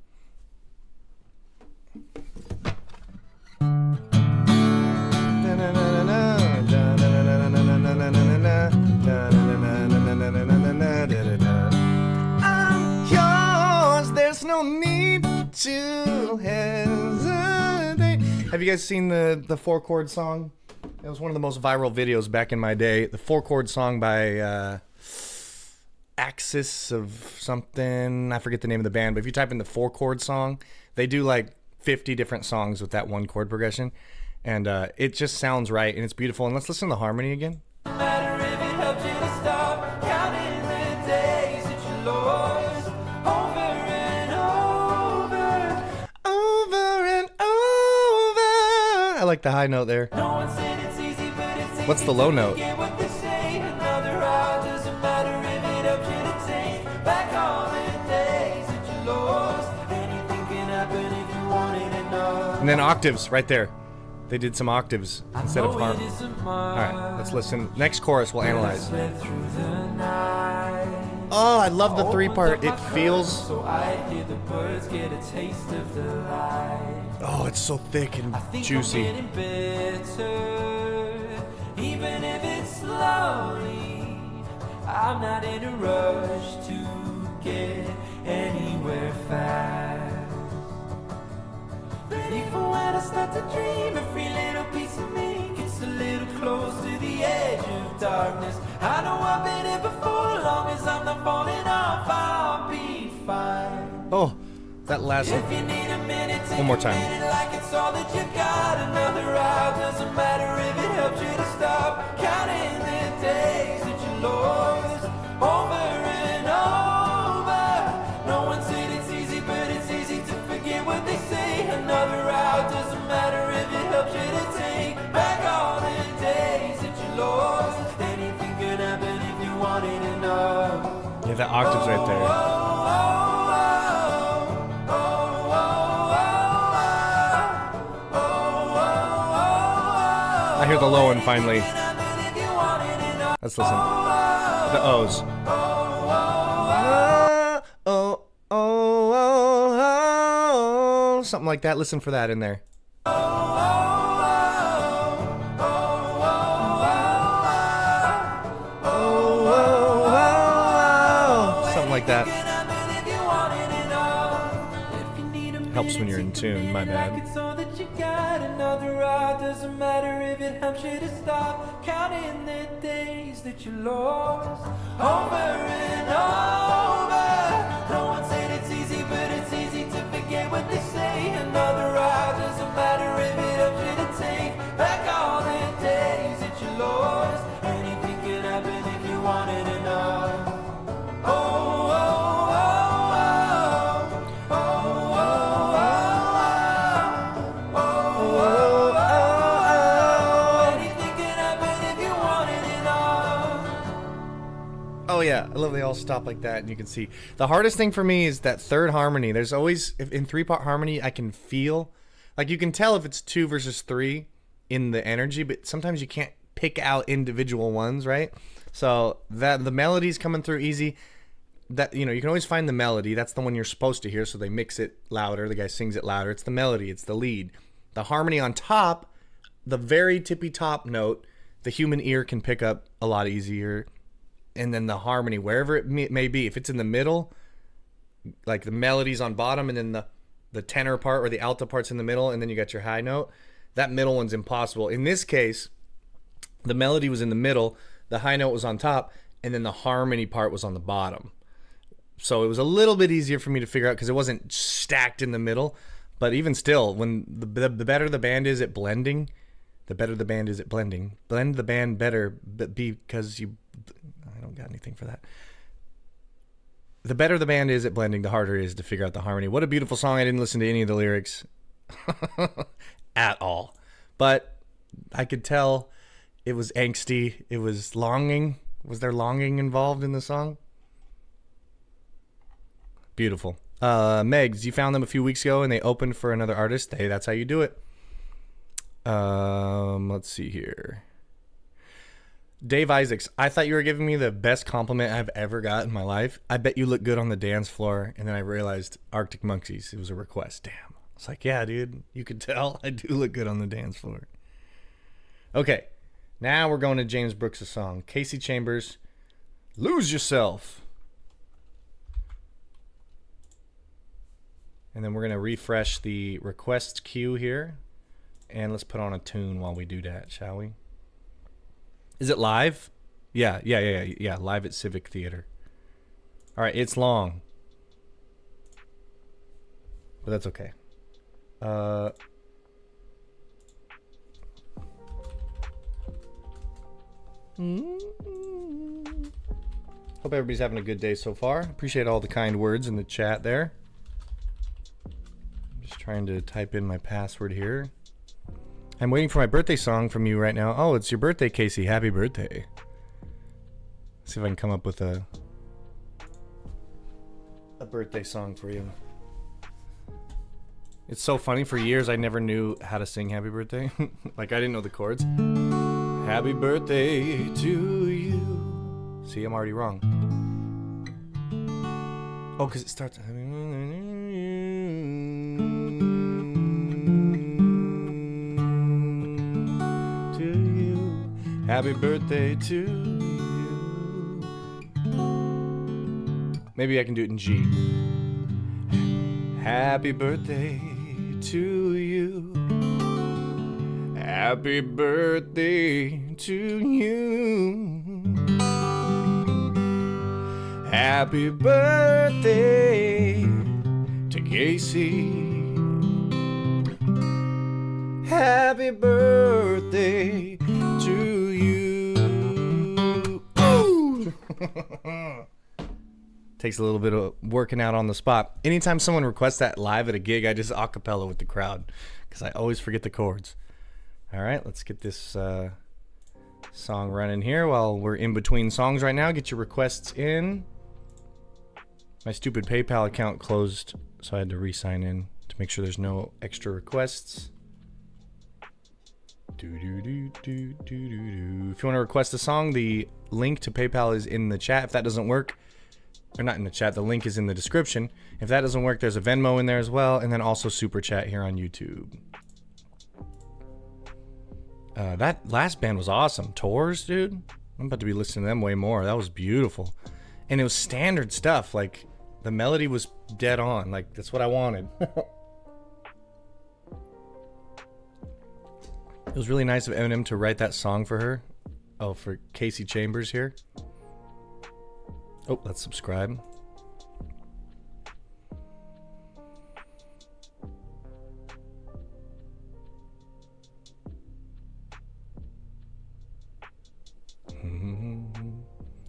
yours, there's no need to hesitate. Have you guys seen the 4-chord song? It was one of the most viral videos back in my day. The 4-chord song by Axis of something. I forget the name of the band, but if you type in the 4-chord song, they do like 50 different songs with that one chord progression. And it just sounds right, and it's beautiful. And let's listen to the harmony again. Matter if it helps you to stop counting the days that you lost over and Over and over. I like the high note there. No one said it's easy, but it's easy. What's the low note? Get what they say. Another route, doesn't matter if it helps you to take back all the days that you lost. Anything can happen if you want it enough. And then octaves right there. They did some octaves instead of harm. All Alright, let's listen. Next chorus we'll analyze. Slept through the night. Oh, I love the 3-part. It feels. So I hear the birds get a taste of the light. Oh, it's so thick and I think juicy. I'm getting better, even if it's slowly. I'm not in a rush to get anywhere fast. But even when I start to dream, every little piece of me gets a little close to the edge of darkness. I know I've been here before, as long as I'm not falling off, I'll be fine. Oh, that last If one. you need a minute, take One more a time. minute like it's all that you got. Another route, doesn't matter if it helps you to stop counting the days that you lost over and over. No one said it's easy, but it's easy to forget what they say. Another route, doesn't matter if it helps you to take back all the days that you lost. Anything could happen if you want it enough. Yeah, that octave's right there. I hear the low one finally. Let's listen. The O's. Oh, oh, oh, oh. Something like that. Listen for that in there. Something like that. Helps when you're in tune, my bad. It's all that you got, another ride. Doesn't matter if it helps you to stop counting the days that you lost over and over. No one said it's easy, but it's easy to forget what they say. Another ride. Oh yeah, I love they all stop like that, and you can see. The hardest thing for me is that third harmony. There's always, in 3-part harmony, I can feel, like you can tell if it's 2 versus 3 in the energy, but sometimes you can't pick out individual ones, right? So that the melody's coming through easy. That, you know, you can always find the melody. That's the one you're supposed to hear, so they mix it louder. The guy sings it louder. It's the melody. It's the lead. The harmony on top, the very tippy top note, the human ear can pick up a lot easier. And then the harmony, wherever it may be, if it's in the middle, like the melody's on bottom, and then the tenor part or the alto part's in the middle, and then you got your high note, that middle one's impossible. In this case, the melody was in the middle, the high note was on top, and then the harmony part was on the bottom. So it was a little bit easier for me to figure out because it wasn't stacked in the middle. But even still, when the better the band is at blending, the better the band is at blending. Blend the band better because you... I don't got anything for that. The better the band is at blending, the harder it is to figure out the harmony. What a beautiful song. I didn't listen to any of the lyrics at all. But I could tell it was angsty. It was longing. Was there longing involved in the song? Beautiful. Megs, you found them a few weeks ago and they opened for another artist. Hey, that's how you do it. Let's see here. Dave Isaacs, I thought you were giving me the best compliment I've ever got in my life. I bet you look good on the dance floor. And then I realized Arctic Monkeys. It was a request. Damn. I was like, yeah, dude, you could tell I do look good on the dance floor. Okay. Now we're going to James Brooks' song. Casey Chambers, Lose Yourself. And then we're going to refresh the request queue here. And let's put on a tune while we do that, shall we? Is it live? Yeah, live at Civic Theater. All right, it's long. But that's okay. Hope everybody's having a good day so far. Appreciate all the kind words in the chat there. I'm just trying to type in my password here. I'm waiting for my birthday song from you right now. Oh, it's your birthday, Casey. Happy birthday. Let's see if I can come up with a birthday song for you. It's so funny. For years, I never knew how to sing Happy Birthday. Like, I didn't know the chords. Happy birthday to you. See, I'm already wrong. Oh, because it starts... Happy birthday to you. Maybe I can do it in G. Happy birthday to you. Happy birthday to you. Happy birthday to Casey. Happy birthday to you. Ooh! Takes a little bit of working out on the spot. Anytime someone requests that live at a gig, I just acapella with the crowd because I always forget the chords. All right, let's get this song running here while we're in between songs right now. Get your requests in. My stupid PayPal account closed, so I had to re-sign in to make sure there's no extra requests. If you want to request a song, the link to PayPal is in the chat. If that doesn't work, or not in the chat, the link is in the description. If that doesn't work, there's a Venmo in there as well, and then also Super Chat here on YouTube. That last band was awesome. Tours, dude. I'm about to be listening to them way more. That was beautiful. And it was standard stuff. Like, the melody was dead on. Like, that's what I wanted. It was really nice of Eminem to write that song for her. Oh, for Casey Chambers here. Oh, let's subscribe.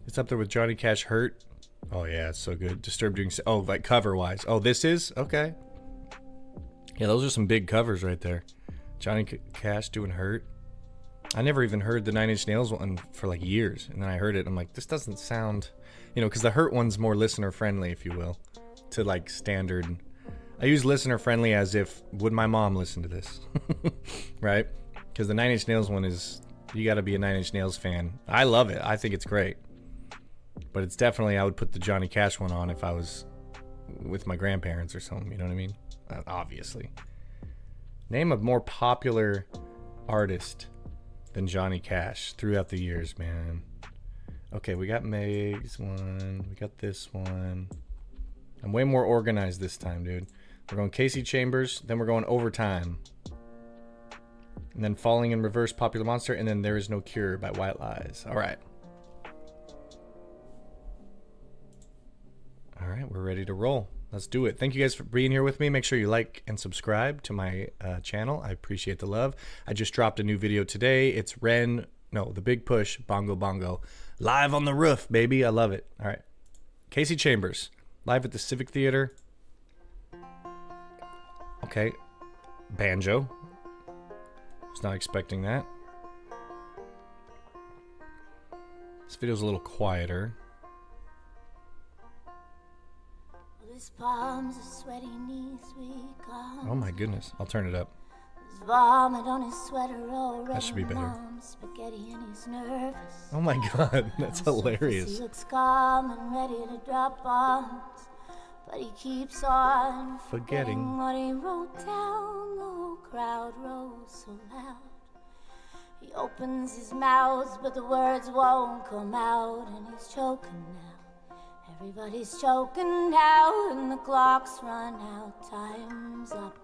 It's up there with Johnny Cash, Hurt. Oh yeah, it's so good. Disturbed doing... Oh, like cover-wise. Oh, this is? Okay. Yeah, those are some big covers right there. Johnny Cash doing Hurt. I never even heard the Nine Inch Nails one for like years, and then I heard it. I'm like, this doesn't sound, you know, because the Hurt one's more listener friendly, if you will, to like standard. I use listener friendly as if would my mom listen to this, right? Because the Nine Inch Nails one is, you got to be a Nine Inch Nails fan. I love it. I think it's great, but it's definitely, I would put the Johnny Cash one on if I was with my grandparents or something. You know what I mean? Obviously. Name a more popular artist than Johnny Cash throughout the years, man. Okay, we got Meg's one. We got this one. I'm way more organized this time, dude. We're going Casey Chambers, then we're going Overtime. And then Falling in Reverse, Popular Monster, and then There Is No Cure by White Lies. All right. All right, we're ready to roll. Let's do it. Thank you guys for being here with me. Make sure you like and subscribe to my channel. I appreciate the love. I just dropped a new video today. It's The Big Push, Bongo Bongo. Live on the roof, baby. I love it. All right. Casey Chambers, live at the Civic Theater. Okay. Banjo. Was not expecting that. This video's a little quieter. His palms are sweaty, knees weak. Oh my goodness, I'll turn it up. His vomit on his sweater already. That should be better. Spaghetti and he's nervous. Oh my god, that's hilarious. He looks calm and ready to drop bombs, but he keeps on Forgetting what he wrote down. The whole crowd rose so loud. He opens his mouth, but the words won't come out, and he's choking now. Everybody's choking now, and the clock's run out. Time's up.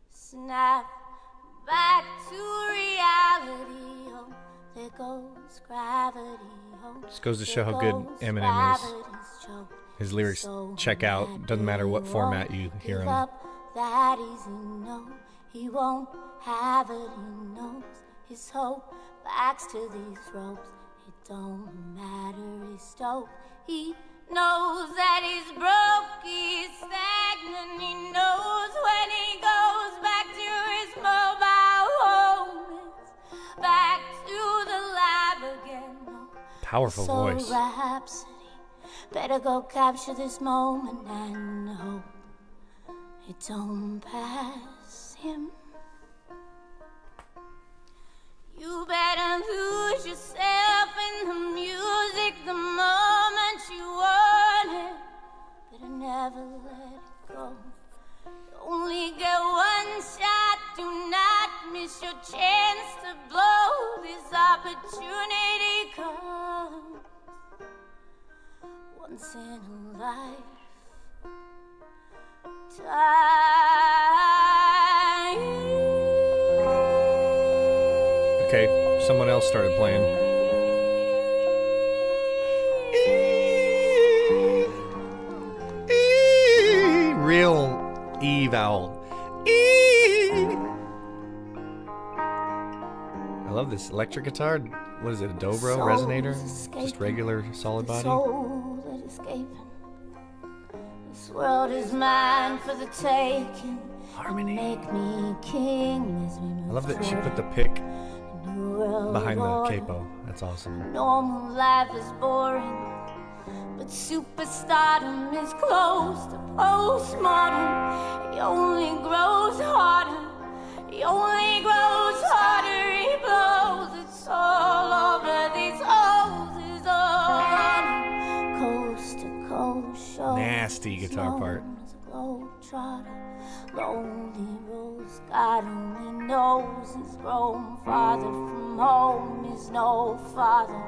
Snap back to reality. Oh, there goes gravity. Oh, just goes to show how good Eminem is. His lyrics check out. Doesn't matter what format you hear him. That easy, no, he won't have it. He knows his hope backs to these ropes. It don't matter, he's stoked. He knows that he's broke, he's stagnant. He knows when he goes back to his mobile home, it's back to the lab again. Powerful voice. Rhapsody. Better go capture this moment and hope it don't pass him. You better lose yourself in the music the moment you want it. Better never let it go. You only get one shot, do not miss your chance to blow. This opportunity comes once in a life. Okay, someone else started playing. Real E vowel. I love this electric guitar. What is it, a dobro resonator? Just regular solid body? Soul that escaping. This world is mine for the taking. Harmony. Make me king as we move I love that she toward put the pick a new world behind the order. capo. That's awesome. Normal life is boring, but superstardom is close to postmortem. He only grows harder. He only grows harder. He blows. It's all over. These holes is all on him. Coast to coast, show. Nasty guitar part. As a globetrotter. Lonely roads, God only knows. He's grown farther from home. He's no father.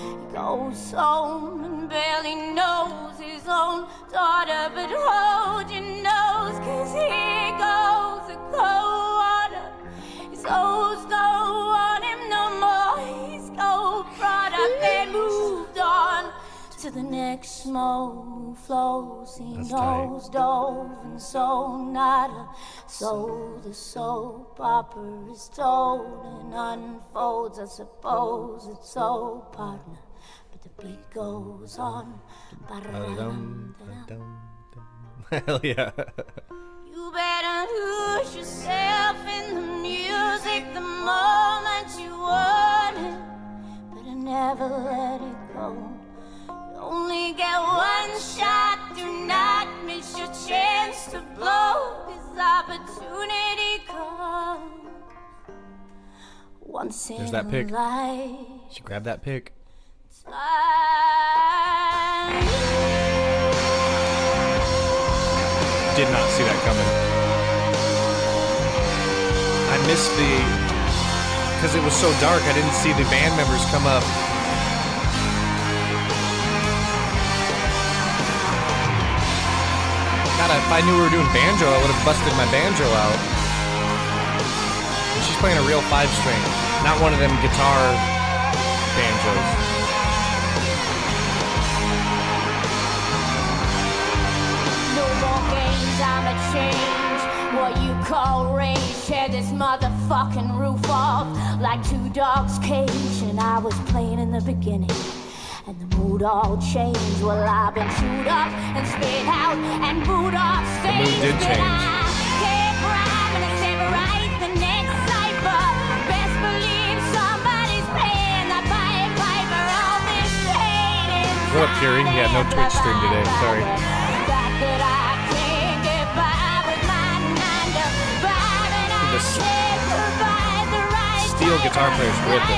He goes home and barely knows his own daughter. But hold your nose, 'cause here goes the cold water. His O's don't want him no more. He's gold product. They moved on to the next smoke flows. He That's knows tight. dove and so nada. So the soap opera is told and unfolds. I suppose it's so, partner, but the beat goes on. Ba-dum, ba-dum, ba-dum. Hell yeah. You You better lose yourself in the music the moment you want it. Better never let it go. You only get one shot, do not miss your chance to blow. This opportunity comes once There's in that a pick. lifetime. She grabbed that pick. Did not see that coming. I missed because it was so dark, I didn't see the band members come up. God, if I knew we were doing banjo, I would have busted my banjo out. She's playing a real 5-string, not one of them guitar banjos. I'ma change what you call rage. Tear this motherfucking roof off like two dogs' cage. And I was playing in the beginning, and the mood all changed. Well, I've been chewed up and spit out and booed off stage. The mood did change. I can't rhyme and it's never right the next cipher. Best believe somebody's paying the Pied Piper. All this pain inside. What up, Fury? Yeah, no Twitch stream today. Sorry. Steel guitar players ripped it.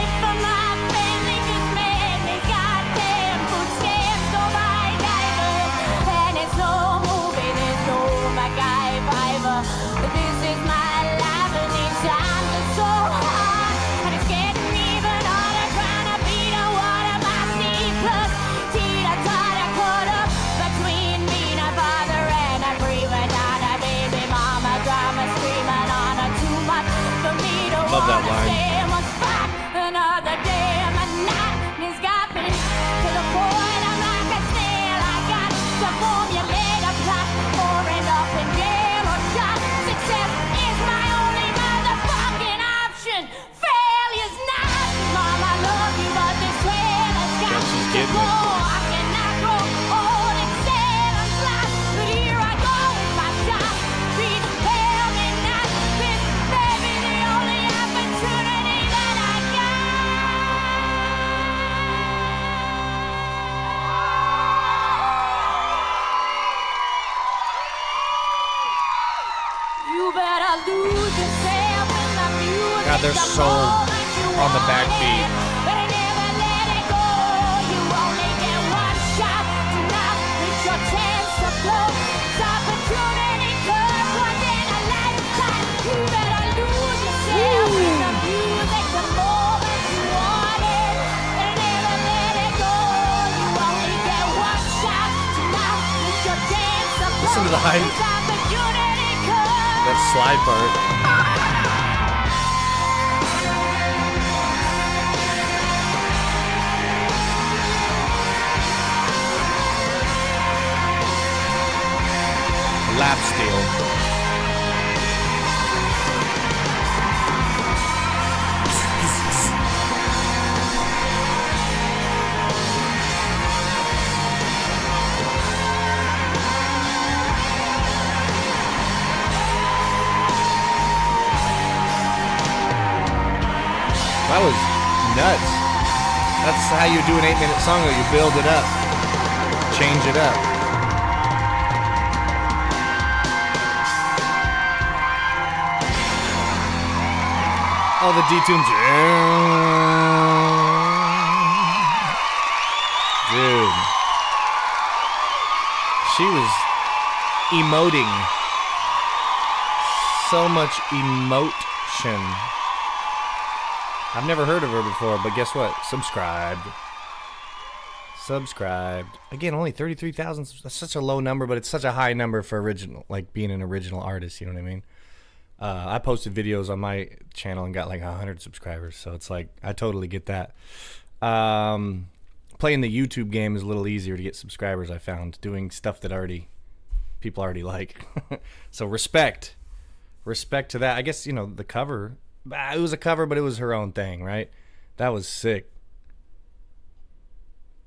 Love that line. God, they're so on the backbeat. Listen to the hype. That slide part. Lap steel. That was nuts. That's how you do an 8-minute song, though. You build it up, change it up. All the detunes. Dude. She was emoting. So much emotion. I've never heard of her before, but guess what? Subscribed. Again, only 33,000. That's such a low number, but it's such a high number for original, like being an original artist. You know what I mean? I posted videos on my channel and got like 100 subscribers, so it's like I totally get that. Playing the YouTube game is a little easier to get subscribers. I found doing stuff that people already like. So respect to that. I guess the cover. It was a cover, but it was her own thing, right? That was sick.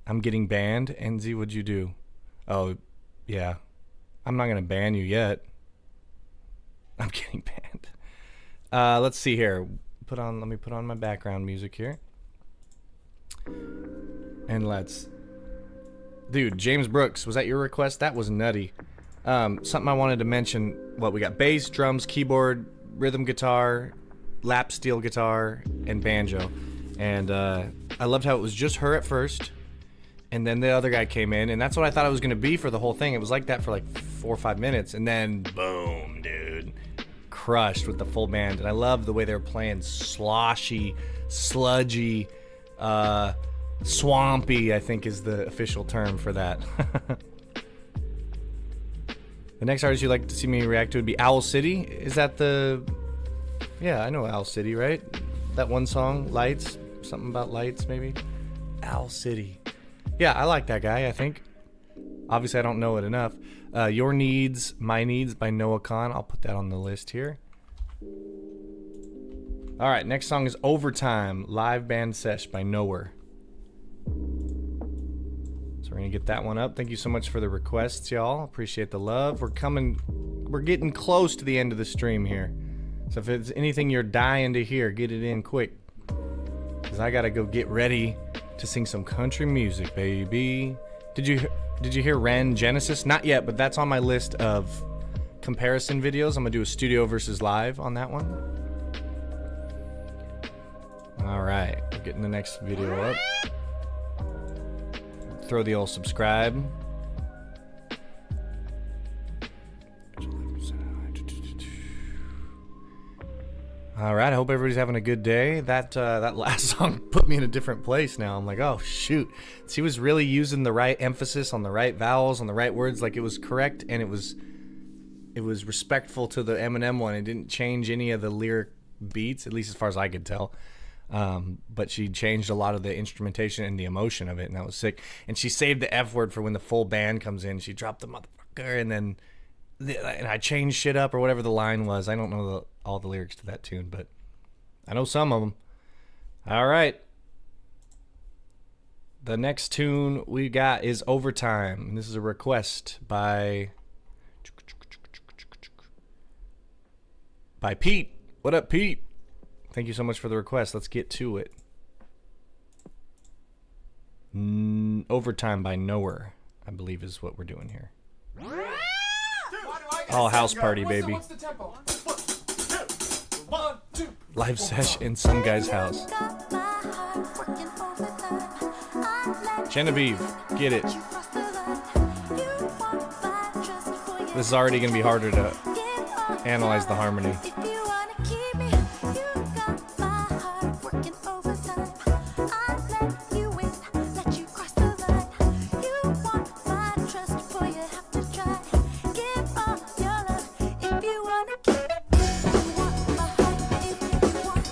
I'm getting banned. Enzy, what'd you do? Oh, yeah. I'm not gonna ban you yet. I'm getting banned. Let's see here. Let me put on my background music here. And dude, James Brooks, was that your request? That was nutty. Something I wanted to mention. We got bass, drums, keyboard, rhythm guitar, lap steel guitar, and banjo. And I loved how it was just her at first, and then the other guy came in, and that's what I thought it was going to be for the whole thing. It was like that for like 4 or 5 minutes, and then boom, dude. Crushed with the full band. And I love the way they were playing sloshy, sludgy, swampy, I think is the official term for that. The next artist you'd like to see me react to would be Owl City. Is that yeah, I know Owl City, right? That one song, Lights, something about lights maybe. Owl City. Yeah, I like that guy, I think. Obviously I don't know it enough. Your Needs, My Needs by Noah Khan. I'll put that on the list here. Alright, next song is Overtime, Live Band Sesh by Nowhere. So we're gonna get that one up. Thank you so much for the requests, y'all. Appreciate the love. We're getting close to the end of the stream here. So if it's anything you're dying to hear, get it in quick. Cause I gotta go get ready to sing some country music, baby. Did you hear Ren Genesis? Not yet, but that's on my list of comparison videos. I'm gonna do a studio versus live on that one. Alright, we're getting the next video up. Throw the old subscribe. Alright, I hope everybody's having a good day. That last song put me in a different place now. I'm like, oh shoot. She was really using the right emphasis on the right vowels, on the right words, like it was correct, and it was respectful to the Eminem one. It didn't change any of the lyric beats, at least as far as I could tell. But she changed a lot of the instrumentation and the emotion of it, and that was sick. And she saved the F word for when the full band comes in. She dropped the motherfucker, and then and I changed shit up or whatever the line was. I don't know all the lyrics to that tune, but I know some of them. All right. The next tune we got is Overtime. And this is a request by Pete. What up, Pete? Thank you so much for the request. Let's get to it. Overtime by Nowhere, I believe is what we're doing here. Oh, house party, baby. Live sesh in some guy's house. Genevieve, get it. This is already going to be harder to analyze the harmony.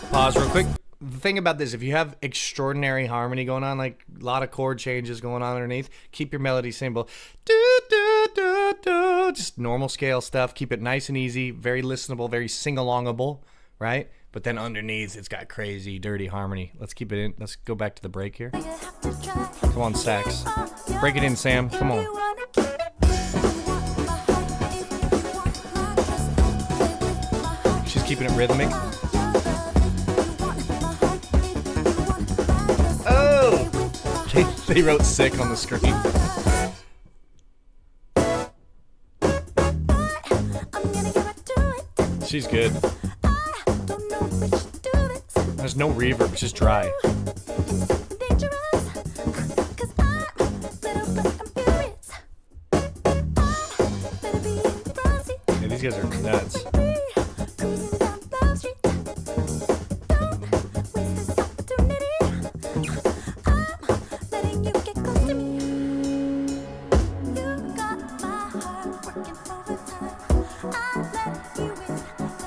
Pause real quick. The thing about this, if you have extraordinary harmony going on, like a lot of chord changes going on underneath, keep your melody simple. Do, do, do, do. Just normal scale stuff. Keep it nice and easy, very listenable, very sing-alongable, right? But then underneath, it's got crazy, dirty harmony. Let's keep it in. Let's go back to the break here. Come on, sax. Break it in, Sam. Come on. She's keeping it rhythmic. They wrote sick on the screen. She's good. There's no reverb, it's just dry. Yeah, these guys are nuts.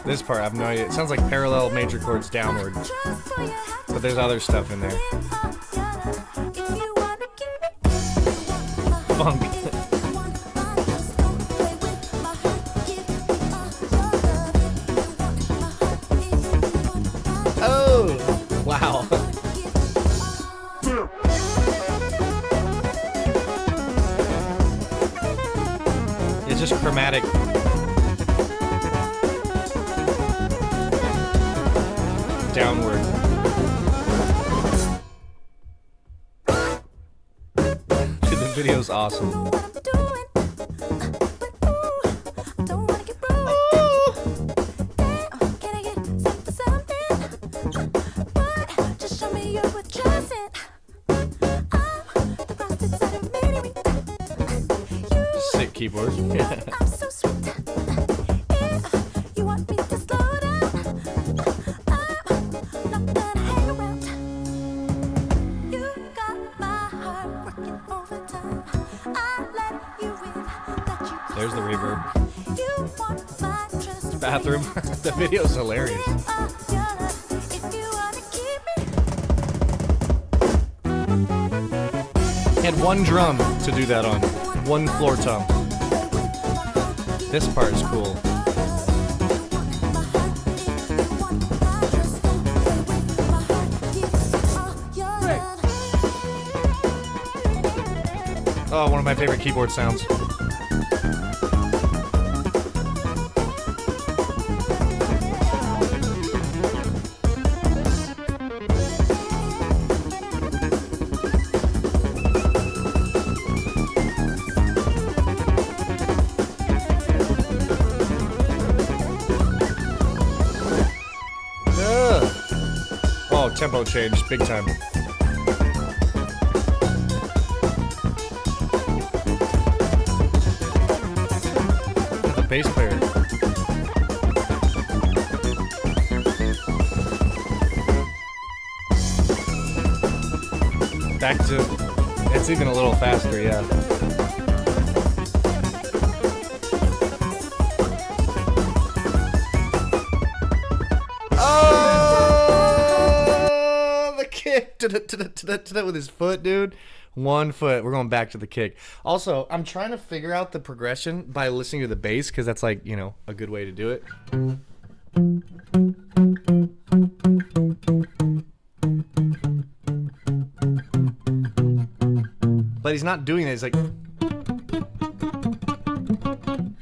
This part, I have no idea. It sounds like parallel major chords downward. But there's other stuff in there. Funk. Oh! Wow. It's just chromatic. downward. Dude, the video's awesome. Sick keyboard. Yeah. There's the reverb. Bathroom. The video's hilarious. Had one drum to do that on. One floor tom. This part is cool. Oh, one of my favorite keyboard sounds. Oh, tempo change, big time. The bass player. Back to, it's even a little faster, yeah. With his foot, dude. 1 foot. We're going back to the kick. Also, I'm trying to figure out the progression by listening to the bass, because that's like, you know, a good way to do it. But he's not doing it. He's like,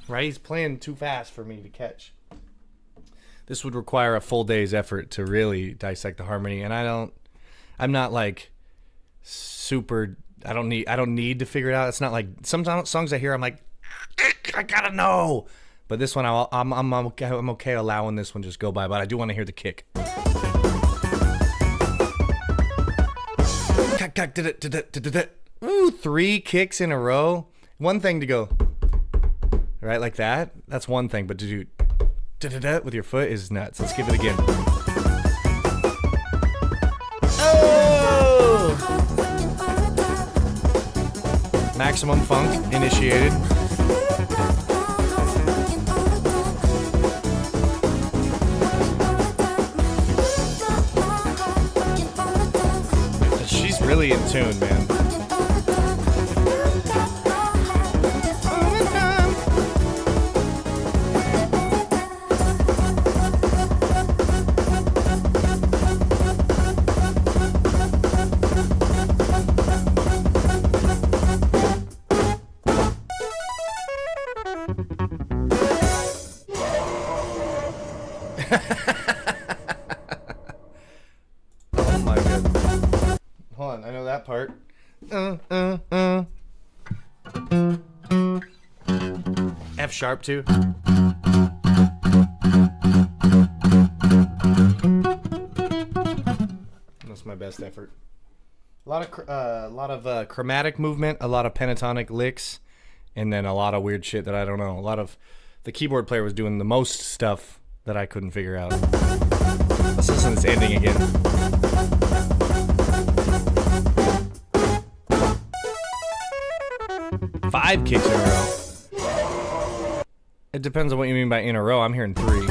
right? He's playing too fast for me to catch. This would require a full day's effort to really dissect the harmony, and I'm not like super. I don't need to figure it out. It's not like some songs I hear, I'm like, I gotta know. But this one, I'm okay allowing this one just go by. But I do want to hear the kick. Ooh, 3 kicks in a row. One thing to go right like that. That's one thing, but to do with your foot is nuts. Let's give it again. Maximum funk initiated. She's really in tune, man. Oh my god. Hold on, I know that part. F sharp too. That's my best effort. A lot of chromatic movement, a lot of pentatonic licks, and then a lot of weird shit that I don't know. A lot of the keyboard player was doing the most stuff that I couldn't figure out. Let's listen to this ending again. Five kicks in a row. It depends on what you mean by in a row. I'm hearing 3.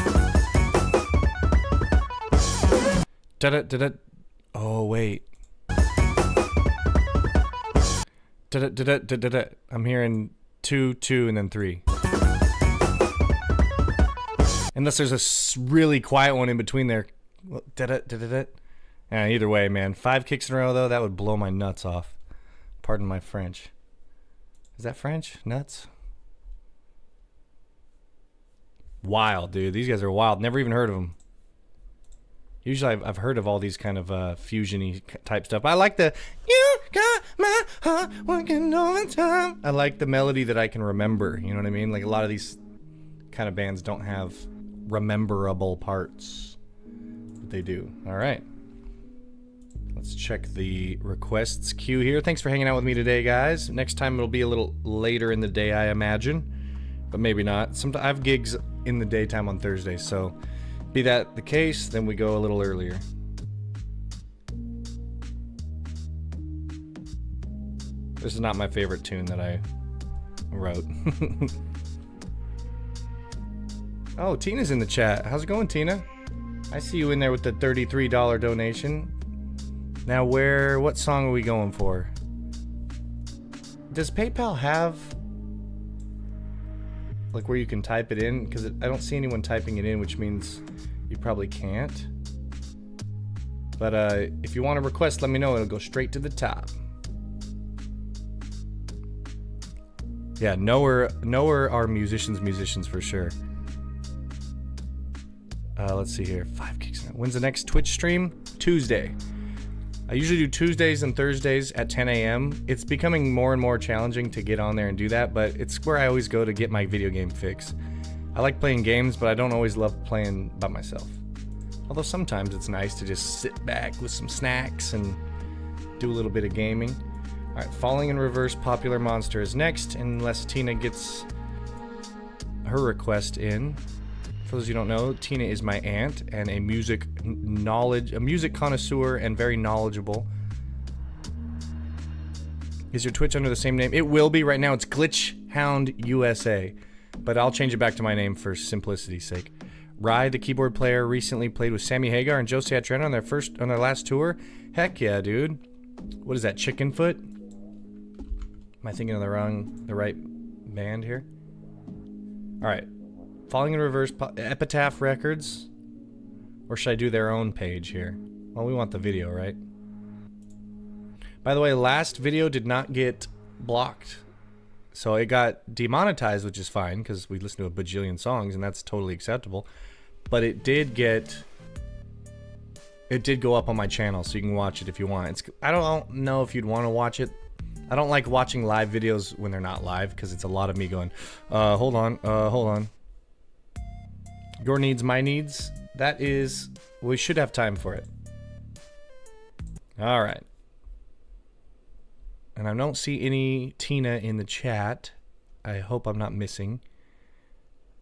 Da-da-da-da. Oh, wait. Da-da-da-da-da-da. I'm hearing 2, 2, and then 3. Unless there's a really quiet one in between there. Da-da-da-da-da. Either way, man. 5 kicks in a row, though, that would blow my nuts off. Pardon my French. Is that French? Nuts? Wild, dude. These guys are wild. Never even heard of them. Usually I've heard of all these kind of fusion-y type stuff. I like the, you got my heart working overtime. I like the melody that I can remember. You know what I mean? Like a lot of these kind of bands don't have rememberable parts. But they do. All right. Let's check the requests queue here. Thanks for hanging out with me today, guys. Next time it'll be a little later in the day, I imagine. But maybe not. Sometimes I have gigs in the daytime on Thursdays, so be that the case, then we go a little earlier. This is not my favorite tune that I wrote. Oh, Tina's in the chat. How's it going, Tina? I see you in there with the $33 donation. Now what song are we going for? Does PayPal have like where you can type it in? Because I don't see anyone typing it in, which means you probably can't. But if you want to request, let me know. It'll go straight to the top. Yeah, nowhere are musicians for sure. Let's see here. 5 gigs. When's the next Twitch stream? Tuesday. I usually do Tuesdays and Thursdays at 10 a.m. It's becoming more and more challenging to get on there and do that, but it's where I always go to get my video game fix. I like playing games, but I don't always love playing by myself. Although sometimes it's nice to just sit back with some snacks and do a little bit of gaming. Alright, Falling in Reverse, Popular Monster is next, unless Tina gets her request in. For those of you who don't know, Tina is my aunt and a music connoisseur and very knowledgeable. Is your Twitch under the same name? It will be. Right now it's Glitch Hound USA, but I'll change it back to my name for simplicity's sake. Rye, the keyboard player, recently played with Sammy Hagar and Josie Atrena on their last tour. Heck yeah, dude. What is that, Chickenfoot? Am I thinking of the right band here? All right. Falling in Reverse, Epitaph Records, or should I do their own page here? Well, we want the video, right? By the way, last video did not get blocked, so it got demonetized, which is fine because we listened to a bajillion songs, and that's totally acceptable. But it did go up on my channel, so you can watch it if you want. I don't know if you'd want to watch it. I don't like watching live videos when they're not live because it's a lot of me going, hold on. Your needs, my needs. That is, we should have time for it. All right. And I don't see any Tina in the chat. I hope I'm not missing.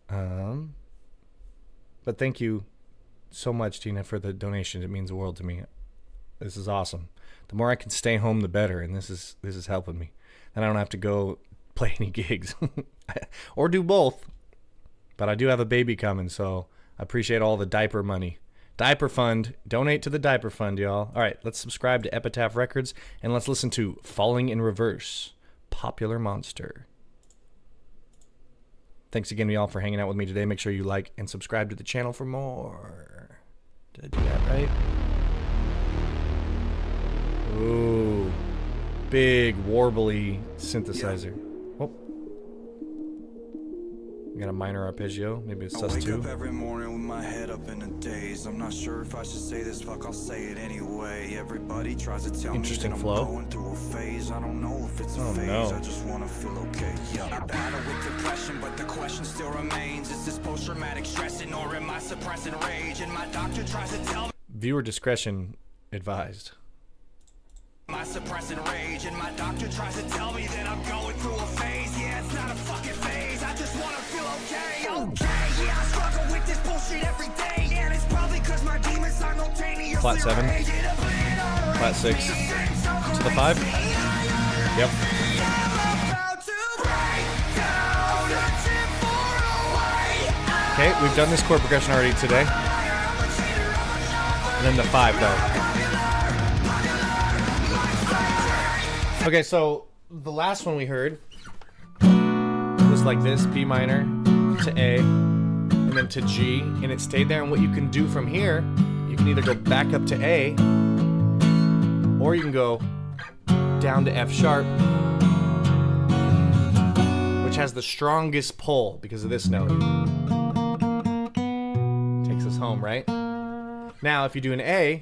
But thank you so much, Tina, for the donation. It means the world to me. This is awesome. The more I can stay home, the better. And this is helping me. And I don't have to go play any gigs or do both. But I do have a baby coming, so I appreciate all the diaper money. Diaper Fund. Donate to the Diaper Fund, y'all. All right, let's subscribe to Epitaph Records, and let's listen to Falling in Reverse, Popular Monster. Thanks again, y'all, for hanging out with me today. Make sure you like and subscribe to the channel for more. Did I do that right? Ooh. Big, warbly synthesizer. Oh. We got a minor arpeggio, maybe it's sus2. I wake up every morning with my head up in a daze. I'm not sure if I should say this, fuck, I'll say it anyway. Everybody tries to tell me that I'm going through a phase. I don't know if it's a phase, I just wanna feel okay. Yeah. I battle with depression, but the question still remains. Is this post-traumatic stressing or am I suppressing rage? And my doctor tries to tell me viewer discretion advised. My suppressing rage, and my doctor tries to tell me that I'm going through a phase. Yeah, it's not a fucking phase. I just wanna feel okay. Okay, yeah, I struggle with this bullshit every day, and it's probably cause my demons simultaneously. Flat 7, flat 6 to the 5. Yep. Okay, we've done this chord progression already today. And then the 5 though. Okay, so the last one we heard was like this, B minor to A, and then to G, and it stayed there. And what you can do from here, you can either go back up to A, or you can go down to F sharp, which has the strongest pull because of this note. Takes us home, right? Now, if you do an A,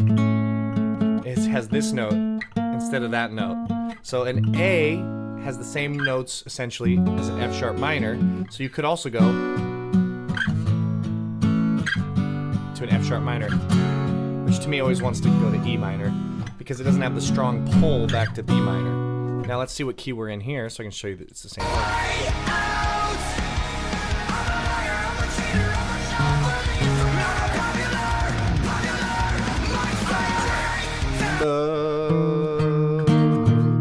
it has this note instead of that note. So an A has the same notes essentially as an F sharp minor. So you could also go to an F sharp minor, which to me always wants to go to E minor because it doesn't have the strong pull back to B minor. Now let's see what key we're in here so I can show you that it's the same thing.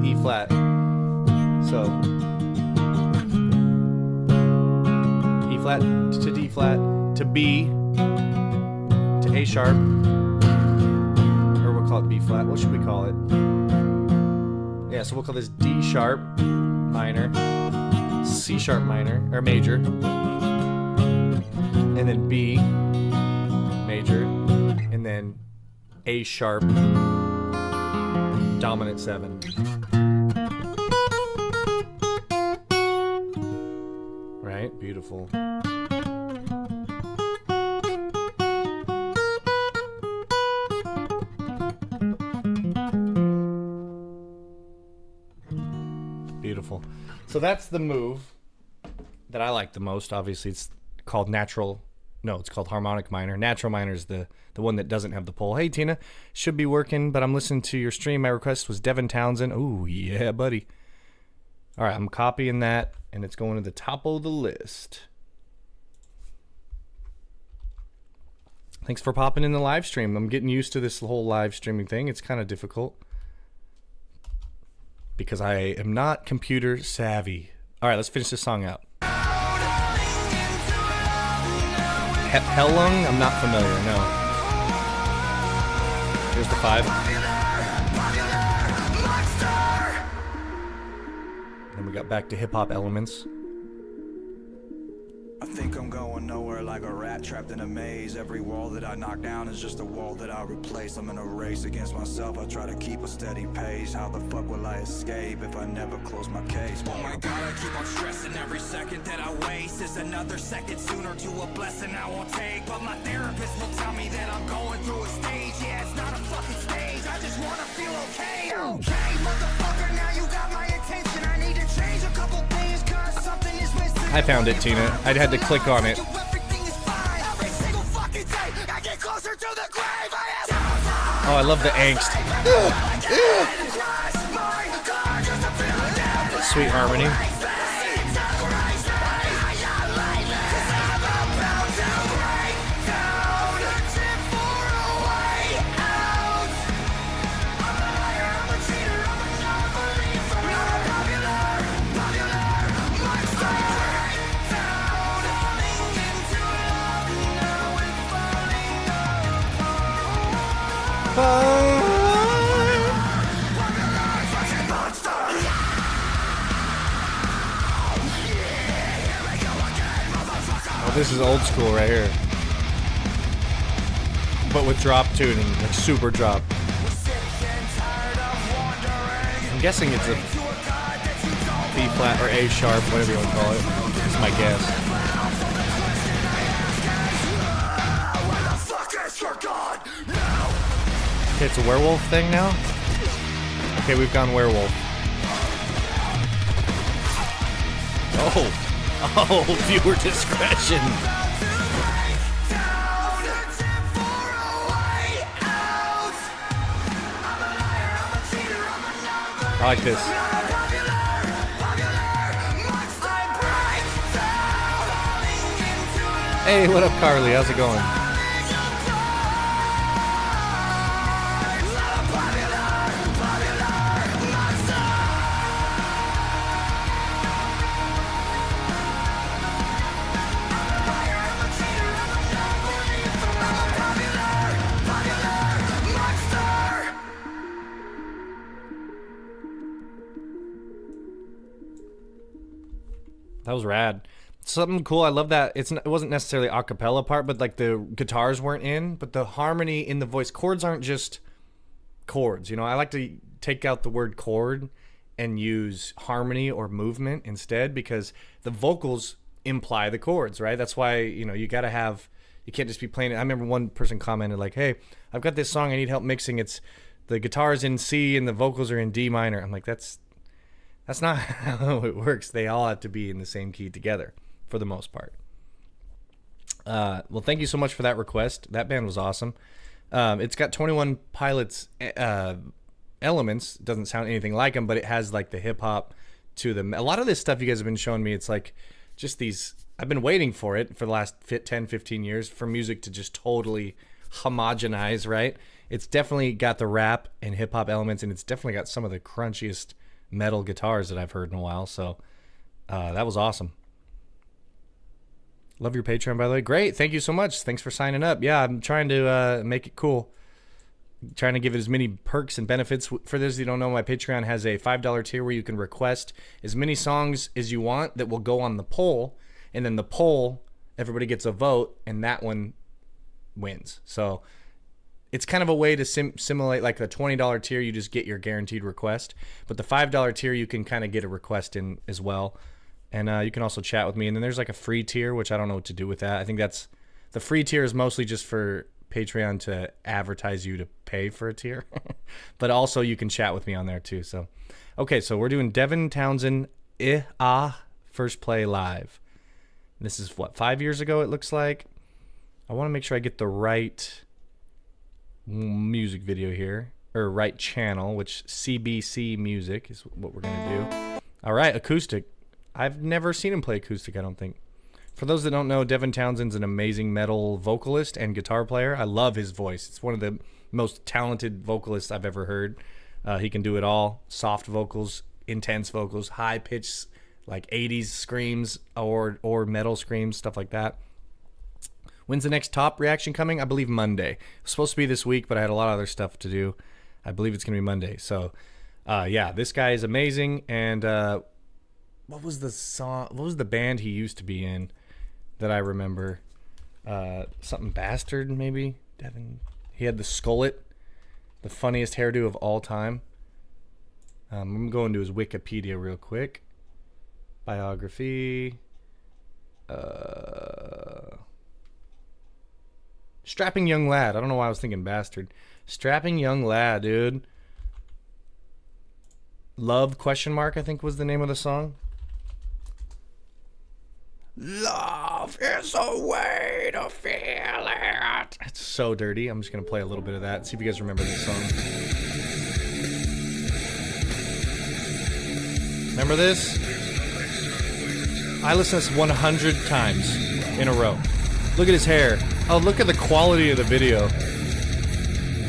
E flat. So E flat to D flat to B to A sharp, or we'll call it B flat. What should we call it? Yeah, so we'll call this D sharp minor, C sharp minor or major, and then B major, and then A sharp dominant 7. Right? Beautiful. Beautiful. So that's the move that I like the most. Obviously, it's called it's called harmonic minor. Natural minor is the one that doesn't have the pull. Hey, Tina, should be working, but I'm listening to your stream. My request was Devin Townsend. Oh, yeah, buddy. All right, I'm copying that, and it's going to the top of the list. Thanks for popping in the live stream. I'm getting used to this whole live streaming thing. It's kind of difficult because I am not computer savvy. All right, let's finish this song out. Hellung? I'm not familiar, no. Here's the 5. Then we got back to hip-hop elements. I think I'm going nowhere like a rat trapped in a maze. Every wall that I knock down is just a wall that I replace. I'm in a race against myself, I try to keep a steady pace. How the fuck will I escape if I never close my case? Oh my god, I keep on stressing. Every second that I waste is another second sooner to a blessing I won't take. But my therapist will tell me that I'm going through a stage. Yeah, it's not a fucking stage, I just wanna feel okay. Okay, motherfucker, now you got my attention. I need to change a couple things cause something is missing. I found it, Tina. I had to click on it. Oh, I love the angst. Sweet harmony. Oh, this is old school right here, but with drop tuning, like super drop. I'm guessing it's a B flat or A sharp, whatever you want to call it. That's my guess. Okay, it's a werewolf thing now? Okay, we've gone werewolf. Oh, viewer discretion. I like this. Hey, what up, Carly? How's it going? That was rad. Something cool. I love that. It wasn't necessarily a cappella part, but like the guitars weren't in, but the harmony in the voice. Chords aren't just chords. You know, I like to take out the word chord and use harmony or movement instead because the vocals imply the chords, right? That's why, you know, you got to have You can't just be playing it. I remember one person commented like, "Hey, I've got this song I need help mixing. It's the guitar's in C and the vocals are in D minor." I'm like, that's not how it works. They all have to be in the same key together for the most part. Well, thank you so much for that request. That band was awesome. It's got 21 Pilots elements. It doesn't sound anything like them, but it has like the hip hop to them. A lot of this stuff you guys have been showing me, it's like just these. I've been waiting for it for the last 10, 15 years for music to just totally homogenize, right? It's definitely got the rap and hip hop elements, and it's definitely got some of the crunchiest metal guitars that I've heard in a while. So that was awesome. Love your Patreon, by the way. Great. Thank you so much. Thanks for signing up. Yeah, I'm trying to make it cool. Trying to give it as many perks and benefits. For those who don't know, my Patreon has a $5 tier where you can request as many songs as you want that will go on the poll. And then the poll, everybody gets a vote, and that one wins. So it's kind of a way to simulate like the $20 tier. You just get your guaranteed request. But the $5 tier, you can kind of get a request in as well. And you can also chat with me. And then there's like a free tier, which I don't know what to do with that. I think that's the free tier is mostly just for Patreon to advertise you to pay for a tier. But also you can chat with me on there too. So, okay, so we're doing Devin Townsend, First Play Live. This is what, 5 years ago it looks like. I want to make sure I get the right music video here, or right channel, which CBC Music is what we're going to do. All right, acoustic. I've never seen him play acoustic, I don't think. For those that don't know, Devin Townsend's an amazing metal vocalist and guitar player. I love his voice. It's one of the most talented vocalists I've ever heard. He can do it all. Soft vocals, intense vocals, high pitched, like 80s screams or metal screams, stuff like that. When's the next top reaction coming? I believe Monday. It was supposed to be this week, but I had a lot of other stuff to do. I believe it's going to be Monday. So, yeah, this guy is amazing. And what was the song? What was the band he used to be in that I remember? Something Bastard, maybe? Devin. He had the skullet, the funniest hairdo of all time. I'm going to his Wikipedia real quick. Biography. Strapping young lad. I don't know why I was thinking bastard. Strapping young lad, dude. Love ? I think was the name of the song. Love is a way to feel it. It's so dirty. I'm just going to play a little bit of that. See if you guys remember this song. Remember this? I listened to this 100 times in a row. Look at his hair. Oh, look at the quality of the video.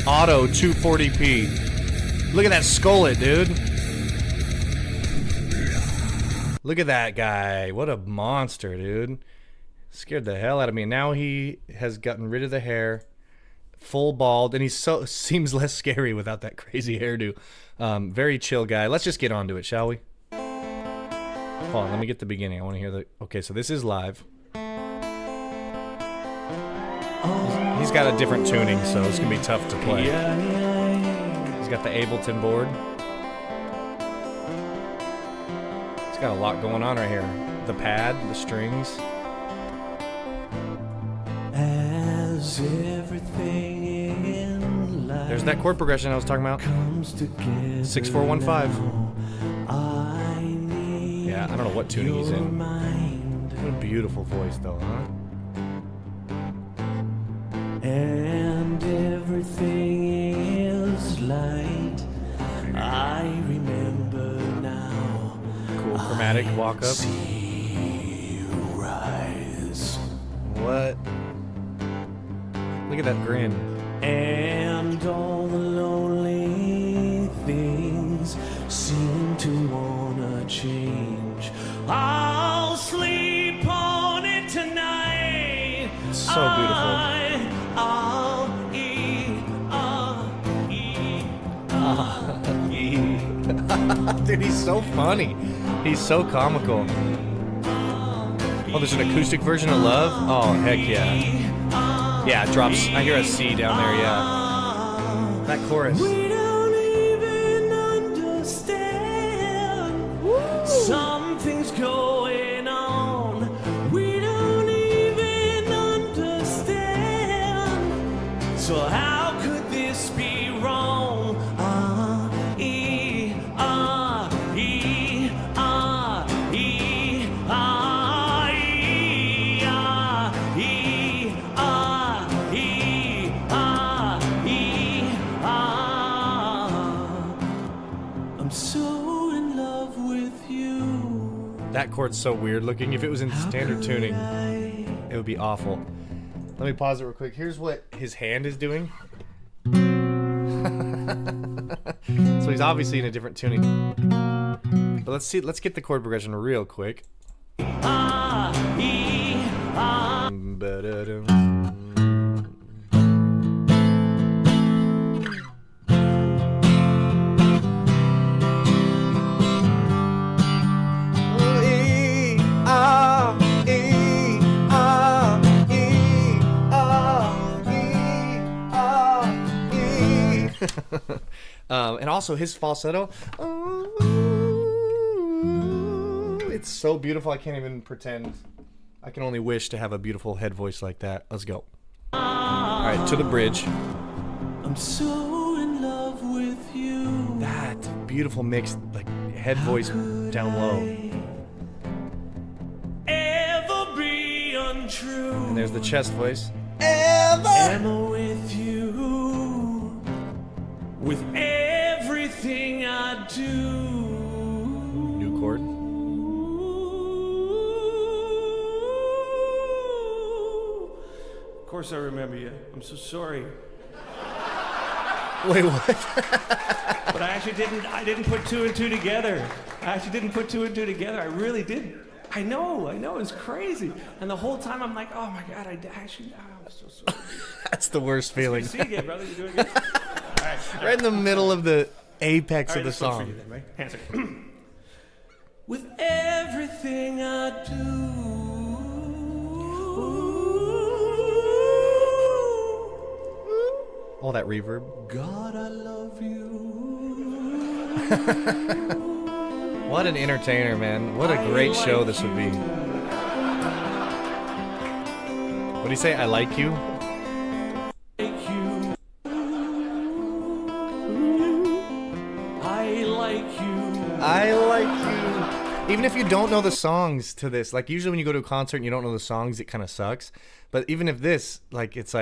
Auto 240p. Look at that skullet, dude. Look at that guy. What a monster, dude. Scared the hell out of me. Now he has gotten rid of the hair. Full bald. And he seems less scary without that crazy hairdo. Very chill guy. Let's just get on to it, shall we? Hold on, let me get the beginning. I want to hear the... Okay, so this is live. He's got a different tuning, so it's going to be tough to play. He's got the Ableton board. He's got a lot going on right here. The pad, the strings. As everything in life There's that chord progression I was talking about. comes together 6415. I need Yeah, I don't know what tuning he's in. mind. What a beautiful voice, though, huh? And everything is light. I remember now. Cool chromatic walk up. See you rise. What? Look at that grin. And all the lonely things seem to wanna change. I'll sleep on it tonight. It's so beautiful. Dude, he's so funny. He's so comical. Oh, there's an acoustic version of Love? Oh, heck yeah. Yeah, it drops. I hear a C down there, yeah. That chorus. We don't even understand. Something's going on. We don't even understand. That chord's so weird looking. If it was in standard tuning, it would be awful. Let me pause it real quick. Here's what his hand is doing. So he's obviously in a different tuning. But let's get the chord progression real quick. And also his falsetto, it's so beautiful. I can't even pretend. I can only wish to have a beautiful head voice like that. Let's go. All right, to the bridge. I'm so in love with you. That beautiful mix, like head voice down low. Ever be untrue. And there's the chest voice. Am I with you? With everything I do. New chord. Of course I remember you. I'm so sorry. Wait, what? But I didn't put two and two together. I actually didn't put two and two together. I really did. I know, it's crazy. And the whole time I'm like, oh my God, I'm so sorry. That's the worst feeling. See you again, brother. You're doing good. All right. Right in the middle of the apex All right, of the this one's for song. you then, right? Hands up. With everything I do. All that reverb. God, I love you. What an entertainer, man. What a great show this would be. What do you say? I like you? Like you. I like you. I like you. Even if you don't know the songs to this, like usually when you go to a concert and you don't know the songs, it kind of sucks. But even if this, like, it's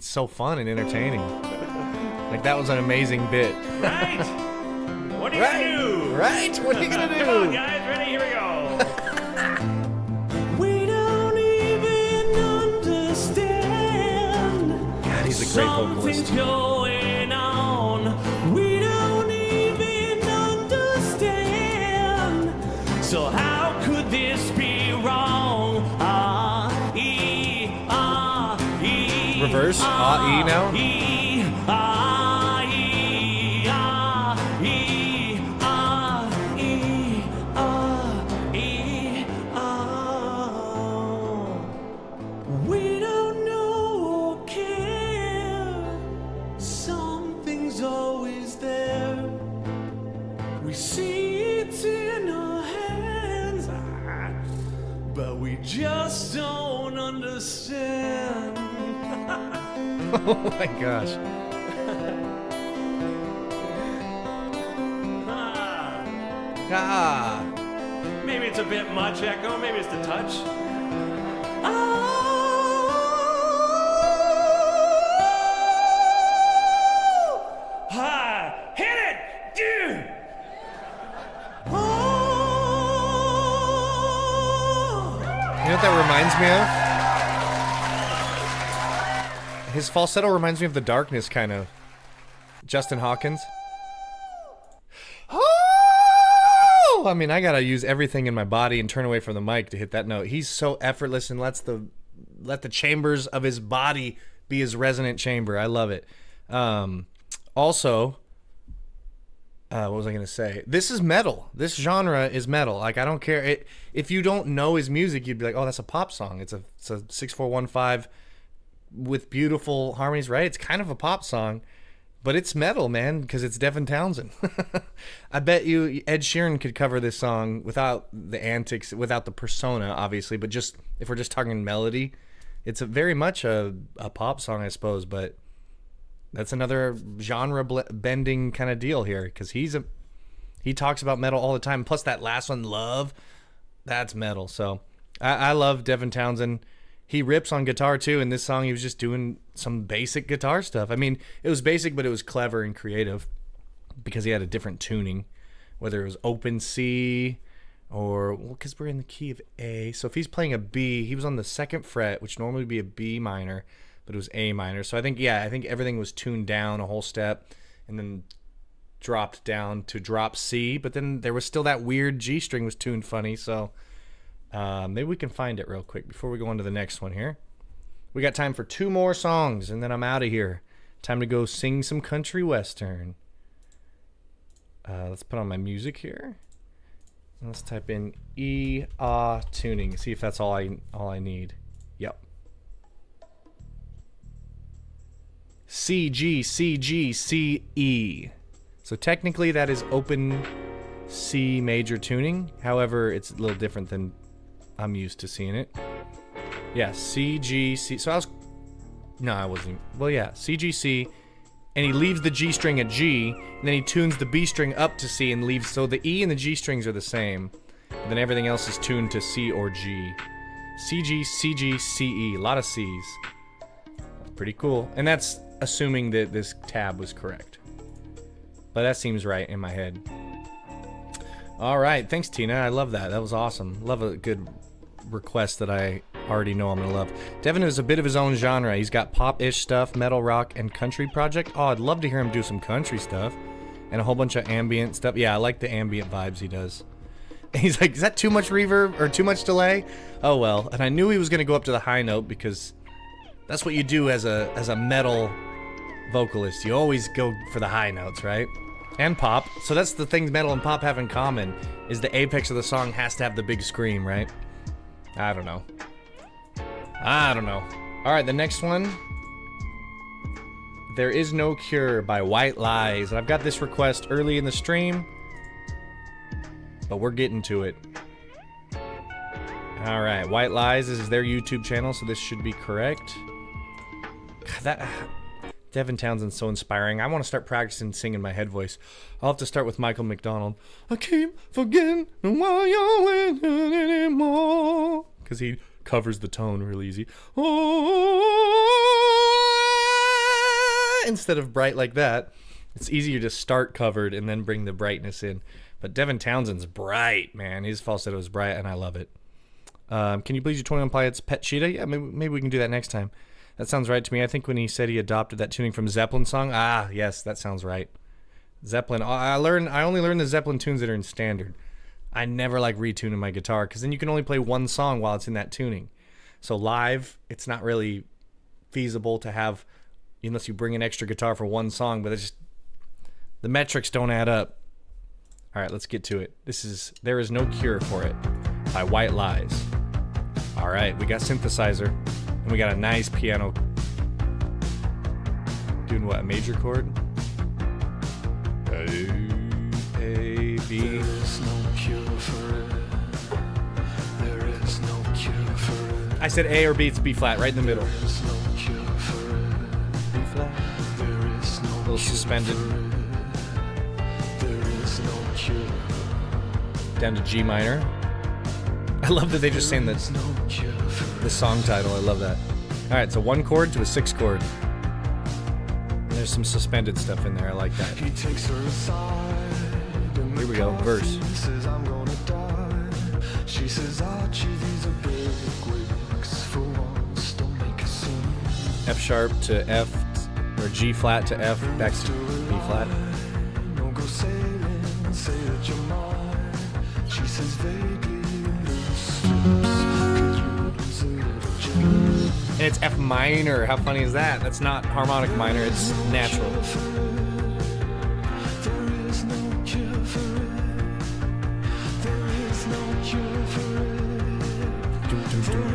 so fun and entertaining. Like, that was an amazing bit. Right? What are you gonna do? Right? What are you gonna do? Come on, guys. Ready? Here we go. We don't even understand. God, he's a great vocalist. Something's going on. We don't even understand. So how could this be wrong? Reverse? E now? We don't know or care. Something's always there. We see it in our hands, but we just don't understand. Oh my gosh. Ah. Maybe it's a bit much, Echo. Maybe it's the touch. Hit it! Dude! You know what that reminds me of? His falsetto reminds me of The Darkness, kind of. Justin Hawkins. Oh! I mean, I gotta use everything in my body and turn away from the mic to hit that note. He's so effortless and let the chambers of his body be his resonant chamber. I love it. Also, what was I gonna say? This is metal. This genre is metal. Like, I don't care. If you don't know his music, you'd be like, oh, that's a pop song. It's a 6/4-1/5 with beautiful harmonies, right? It's kind of a pop song, but it's metal, man, because it's Devin Townsend. I bet you Ed Sheeran could cover this song without the antics, without the persona, obviously, but just if we're just talking melody, it's very much a pop song, I suppose, but that's another genre bending kind of deal here, because he talks about metal all the time. Plus that last one, Love, that's metal. So I love Devin Townsend. He rips on guitar too. In this song, he was just doing some basic guitar stuff. I mean, it was basic, but it was clever and creative because he had a different tuning, whether it was open C Or, well, because we're in the key of A. So if he's playing a B, he was on the 2nd fret, which normally would be a B minor, but it was A minor. So I think everything was tuned down a whole step and then dropped down to drop C. But then there was still that weird G string was tuned funny. So maybe we can find it real quick before we go on to the next one here. We got time for 2 more songs, and then I'm out of here. Time to go sing some country western. Let's put on my music here. Let's type in tuning. See if that's all I need. Yep. C G C G C E. So technically that is open C major tuning. However, it's a little different than I'm used to seeing it. Yeah, C G C. So I wasn't. Well, yeah, C G C. And he leaves the G string at G, and then he tunes the B string up to C and leaves, so the E and the G strings are the same. And then everything else is tuned to C or G. C, G, C, G, C, E. A lot of C's. That's pretty cool. And that's assuming that this tab was correct. But that seems right in my head. Alright, thanks Tina, I love that. That was awesome. Love a good request that I already know I'm gonna love. Devin is a bit of his own genre. He's got pop-ish stuff, metal, rock, and country project. Oh, I'd love to hear him do some country stuff. And a whole bunch of ambient stuff. Yeah, I like the ambient vibes he does. And he's like, is that too much reverb or too much delay? Oh well. And I knew he was gonna go up to the high note because that's what you do as a metal vocalist. You always go for the high notes, right? And pop. So that's the thing metal and pop have in common, is the apex of the song has to have the big scream, right? I don't know. Alright, the next one. There Is No Cure by White Lies. And I've got this request early in the stream, but we're getting to it. Alright, White Lies, this is their YouTube channel, so this should be correct. God, Devin Townsend's so inspiring. I want to start practicing singing my head voice. I'll have to start with Michael McDonald. I keep forgetting why you're with anymore. Because he covers the tone real easy. Oh, instead of bright like that. It's easier to start covered and then bring the brightness in. But Devin Townsend's bright, man. His falsetto is bright, and I love it. Can you please do 21 Pilots Pet Cheetah? Yeah, maybe we can do that next time. That sounds right to me. I think when he said he adopted that tuning from Zeppelin song. Ah, yes, that sounds right. Zeppelin. I only learned the Zeppelin tunes that are in standard. I never like retuning my guitar because then you can only play one song while it's in that tuning. So live, it's not really feasible to have, unless you bring an extra guitar for one song, but it's just, the metrics don't add up. All right, let's get to it. This is There Is No Cure for It by White Lies. All right, we got synthesizer. And we got a nice piano. Doing what, a major chord? A, B. There is no cure for it. There is no cure for it. I said A or B, it's B flat, right in the middle. There is no cure for it. B flat. There is no A little suspended. There is no cure. Down to G minor. I love that they just sang the song title. I love that. All right, so 1 chord to a 6 chord. And there's some suspended stuff in there. I like that. He takes her aside. Here we go, verse. Says, I'm gonna die. She says, Archie, these are big wigs. For once, don't make a scene. F sharp to F, or G flat to F, back to B flat. Don't go sailing, say that you're mine. She says vaguely loose. And it's F minor. How funny is that? That's not harmonic minor, it's natural.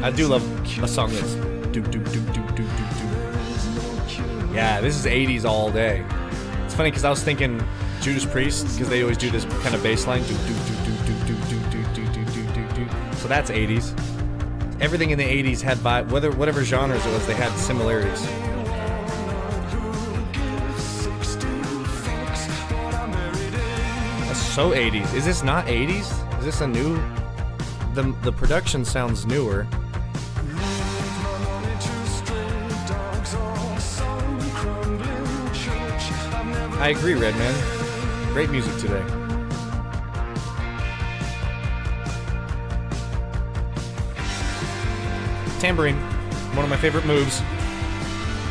I do love a song that's do do do do do do do. Yeah, this is 80s all day. It's funny because I was thinking Judas Priest because they always do this kind of bass line. Do do do do do do do do do do do do. So that's 80s. Everything in the 80s had vibe, whatever genres it was, they had similarities. That's so 80s. Is this not 80s? Is this a new? The production sounds newer. I agree, Redman. Great music today. Tambourine, one of my favorite moves.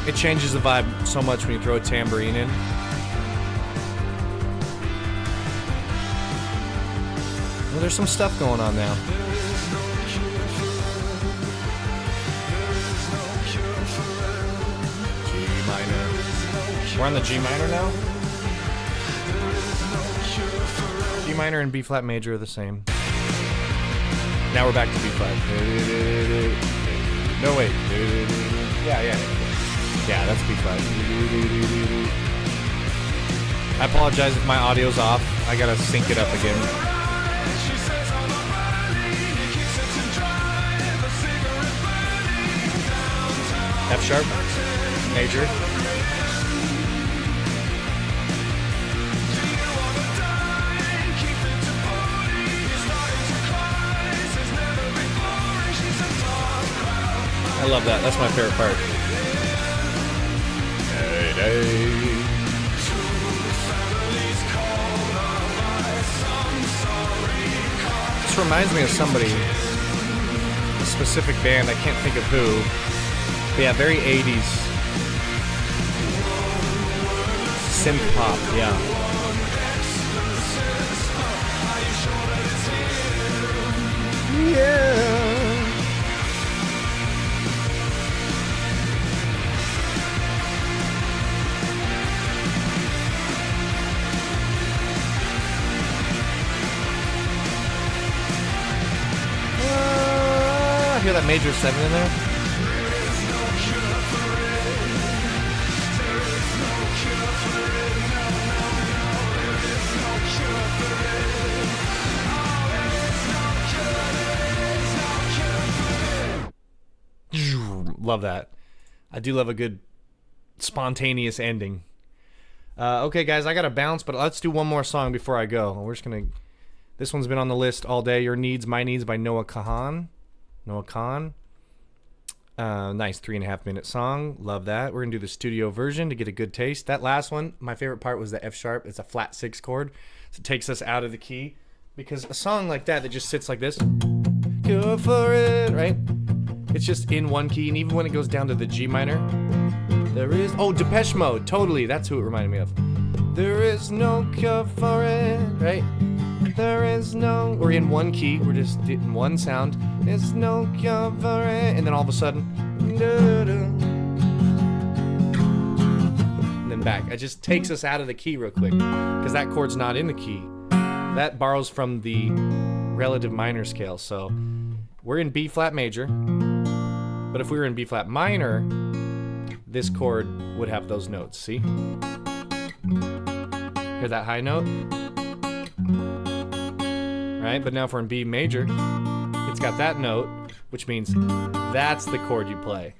It changes the vibe so much when you throw a tambourine in. Well, there's some stuff going on now. G minor. We're on the G minor now? G minor and B flat major are the same. Now we're back to B flat. No, wait. Yeah, that's B flat. I apologize if my audio's off. I gotta sync it up again. F sharp, major. I love that. That's my favorite part. This reminds me of somebody, a specific band. I can't think of who. But yeah, very 80s. Synth pop, yeah. Yeah. I hear that major 7 in there. Love that. I do love a good spontaneous ending. Okay, guys, I gotta bounce, but let's do one more song before I go. We're just gonna. This one's been on the list all day. Your Needs, My Needs by Noah Kahan. Noah Khan. Nice 3.5 minute song. Love that. We're gonna do the studio version to get a good taste. That last one, my favorite part was the F sharp. It's a flat 6 chord, so it takes us out of the key. Because a song like that just sits like this, go for it, right? It's just in one key, and even when it goes down to the G minor, there is Depeche Mode. Totally, that's who it reminded me of. There is no cure for it, right? There is no. We're in one key. We're just in one sound. There's no cure for it, and then all of a sudden, and then back. It just takes us out of the key real quick because that chord's not in the key. That borrows from the relative minor scale. So we're in B flat major, but if we were in B flat minor, this chord would have those notes. See? Hear that high note? Right? But now if we're in B major, it's got that note, which means that's the chord you play.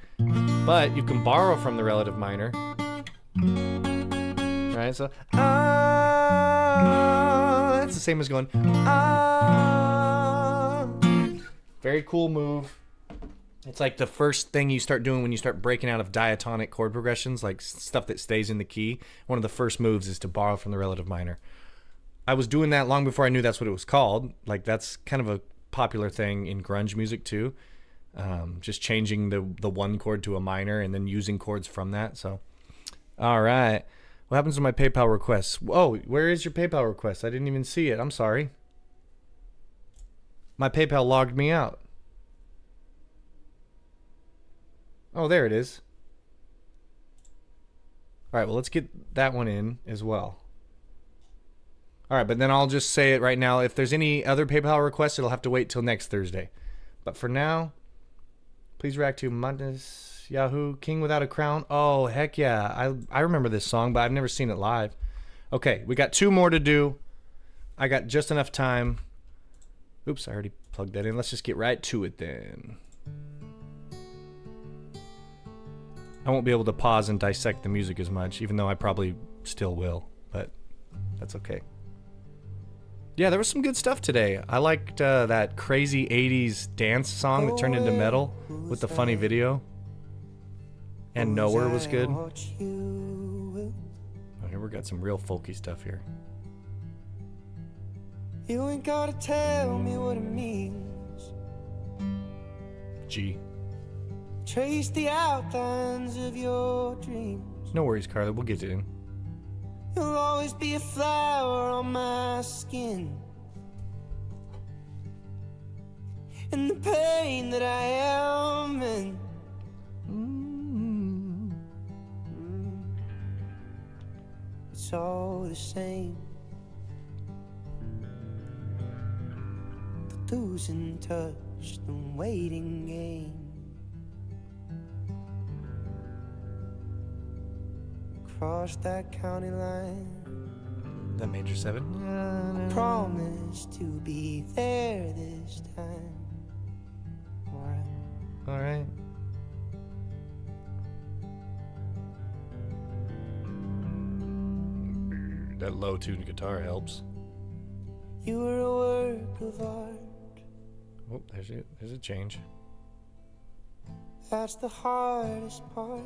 But you can borrow from the relative minor. Right? So, it's the same as going, Very cool move. It's like the first thing you start doing when you start breaking out of diatonic chord progressions, like stuff that stays in the key. One of the first moves is to borrow from the relative minor. I was doing that long before I knew that's what it was called. Like, that's kind of a popular thing in grunge music too. Just changing the one chord to a minor and then using chords from that. So, all right. What happens to my PayPal requests? Whoa, where is your PayPal request? I didn't even see it. I'm sorry. My PayPal logged me out. Oh, there it is. All right, well, let's get that one in as well. All right, but then I'll just say it right now. If there's any other PayPal requests, it'll have to wait till next Thursday. But for now, please react to Montes Yahoo King Without a Crown. Oh, heck yeah. I remember this song, but I've never seen it live. Okay, we got 2 more to do. I got just enough time. Oops, I already plugged that in. Let's just get right to it then. I won't be able to pause and dissect the music as much, even though I probably still will, but that's okay. Yeah, there was some good stuff today. I liked that crazy 80s dance song that turned into metal with the funny video. And Nowhere was good. Oh, here we got some real folky stuff here. You ain't gotta tell me what it means. G. trace the outlines of your dreams. No worries, Carly. We'll get it in. You'll always be a flower on my skin. And the pain that I am in. It's all the same. The losing touch, the waiting game. Across that county line. That major 7. I promise to be there this time. All right. That low tuned guitar helps. You were a work of art. Oh, there's it. There's a change. That's the hardest part.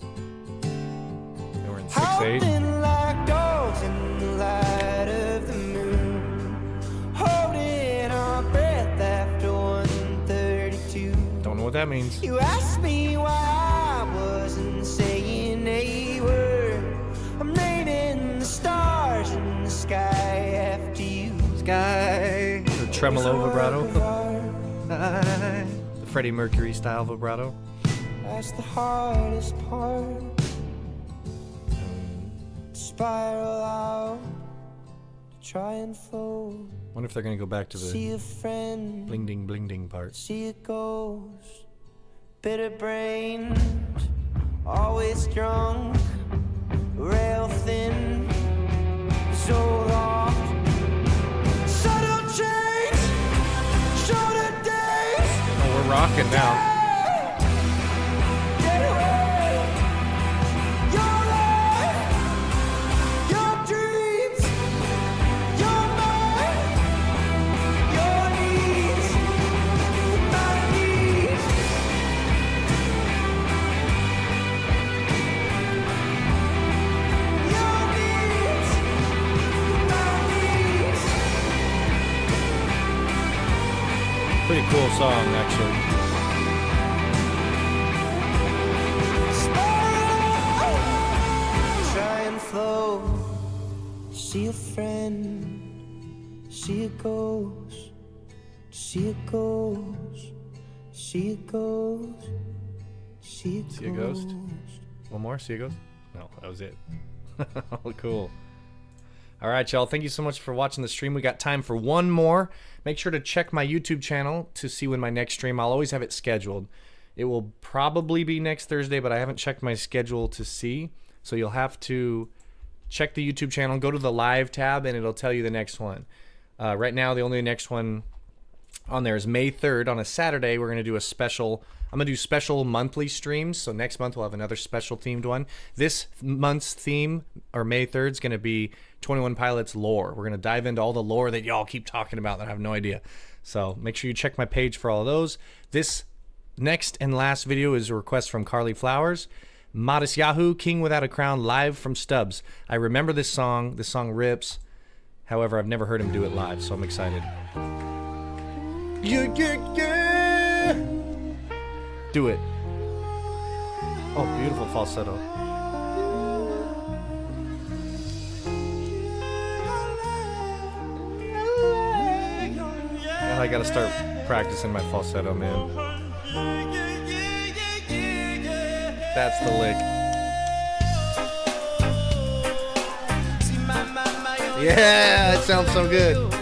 And we're in 6/8. Holding like dogs in the light of the moon. Holding our breath after 1:32. Don't know what that means. You asked me why I wasn't saying a word. I'm naming the stars in the sky after you. Sky. The tremolo vibrato. The Freddie Mercury style vibrato. That's the hardest part. Spiral out, to try and fold. Wonder if they're gonna go back to See the a friend, bling ding bling ding part. see it goes. Bitter brain, always drunk, rail thin, so lost. Subtle change, shorter days. Oh, we're rocking now. Get away, your life, your dreams, your mind, your needs, my needs. Your needs, my needs. Pretty cool song, actually. Try and flow. See a friend. See it goes. See it goes. See it goes. See it See a ghost? One more? See a ghost? No, that was it. Oh, cool. All right, y'all. Thank you so much for watching the stream. We got time for one more. Make sure to check my YouTube channel to see when my next stream. I'll always have it scheduled. It will probably be next Thursday, but I haven't checked my schedule to see. So you'll have to check the YouTube channel, go to the live tab, and it'll tell you the next one. Right now, the only next one on there is May 3rd. On a Saturday, we're going to do a special. I'm going to do special monthly streams. So next month, we'll have another special themed one. This month's theme, or May 3rd, is going to be 21 Pilots lore. We're going to dive into all the lore that y'all keep talking about that I have no idea. So make sure you check my page for all of those. This next and last video is a request from Carly Flowers. Modest Yahoo, King Without a Crown, live from Stubbs. I remember this song. This song rips. However, I've never heard him do it live, so I'm excited. Yeah, yeah, yeah. Do it. Oh, beautiful falsetto. God, I gotta start practicing my falsetto, man. That's the lick. Yeah, it sounds so good.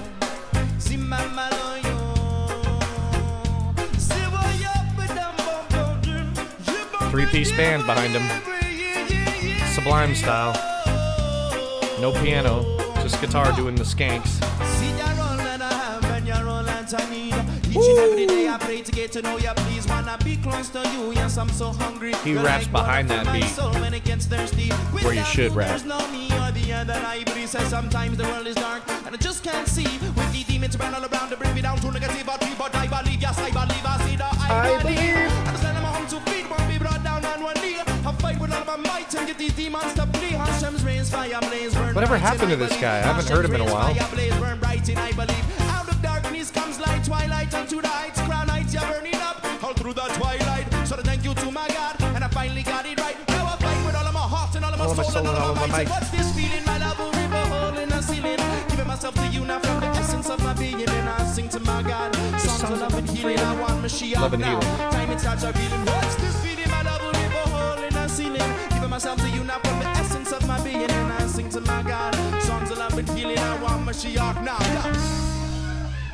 Three-piece band behind him. Sublime style. No piano, just guitar doing the skanks. He raps behind that beat, where you should rap. Sometimes the world is dark and I just can't see. With the demons run all around to bring me down to negative, but I believe, yes, I believe, I see that I believe. I just let them home to feed, won't be brought down on one knee. I fight with all of my might and get these demons to flee. Hashem's rains, fire blaze, burn. Whatever happened to this guy? I haven't heard him in a while. Fire blaze, burn bright in I believe. Out of darkness comes light, twilight unto the heights. Crown heights, you're burning up all through the twilight. soloing all over my mic. What's this feeling, my love, a river hole in the ceiling? Giving myself to you now from the essence of my being, and I sing to my God. Songs of love and healing, I want Mashiach now. Time it starts revealing. What's this feeling, my love, a river hole in the ceiling? Giving myself to you now from the essence of my being, and I sing to my God. Songs of love and healing, I want Mashiach now.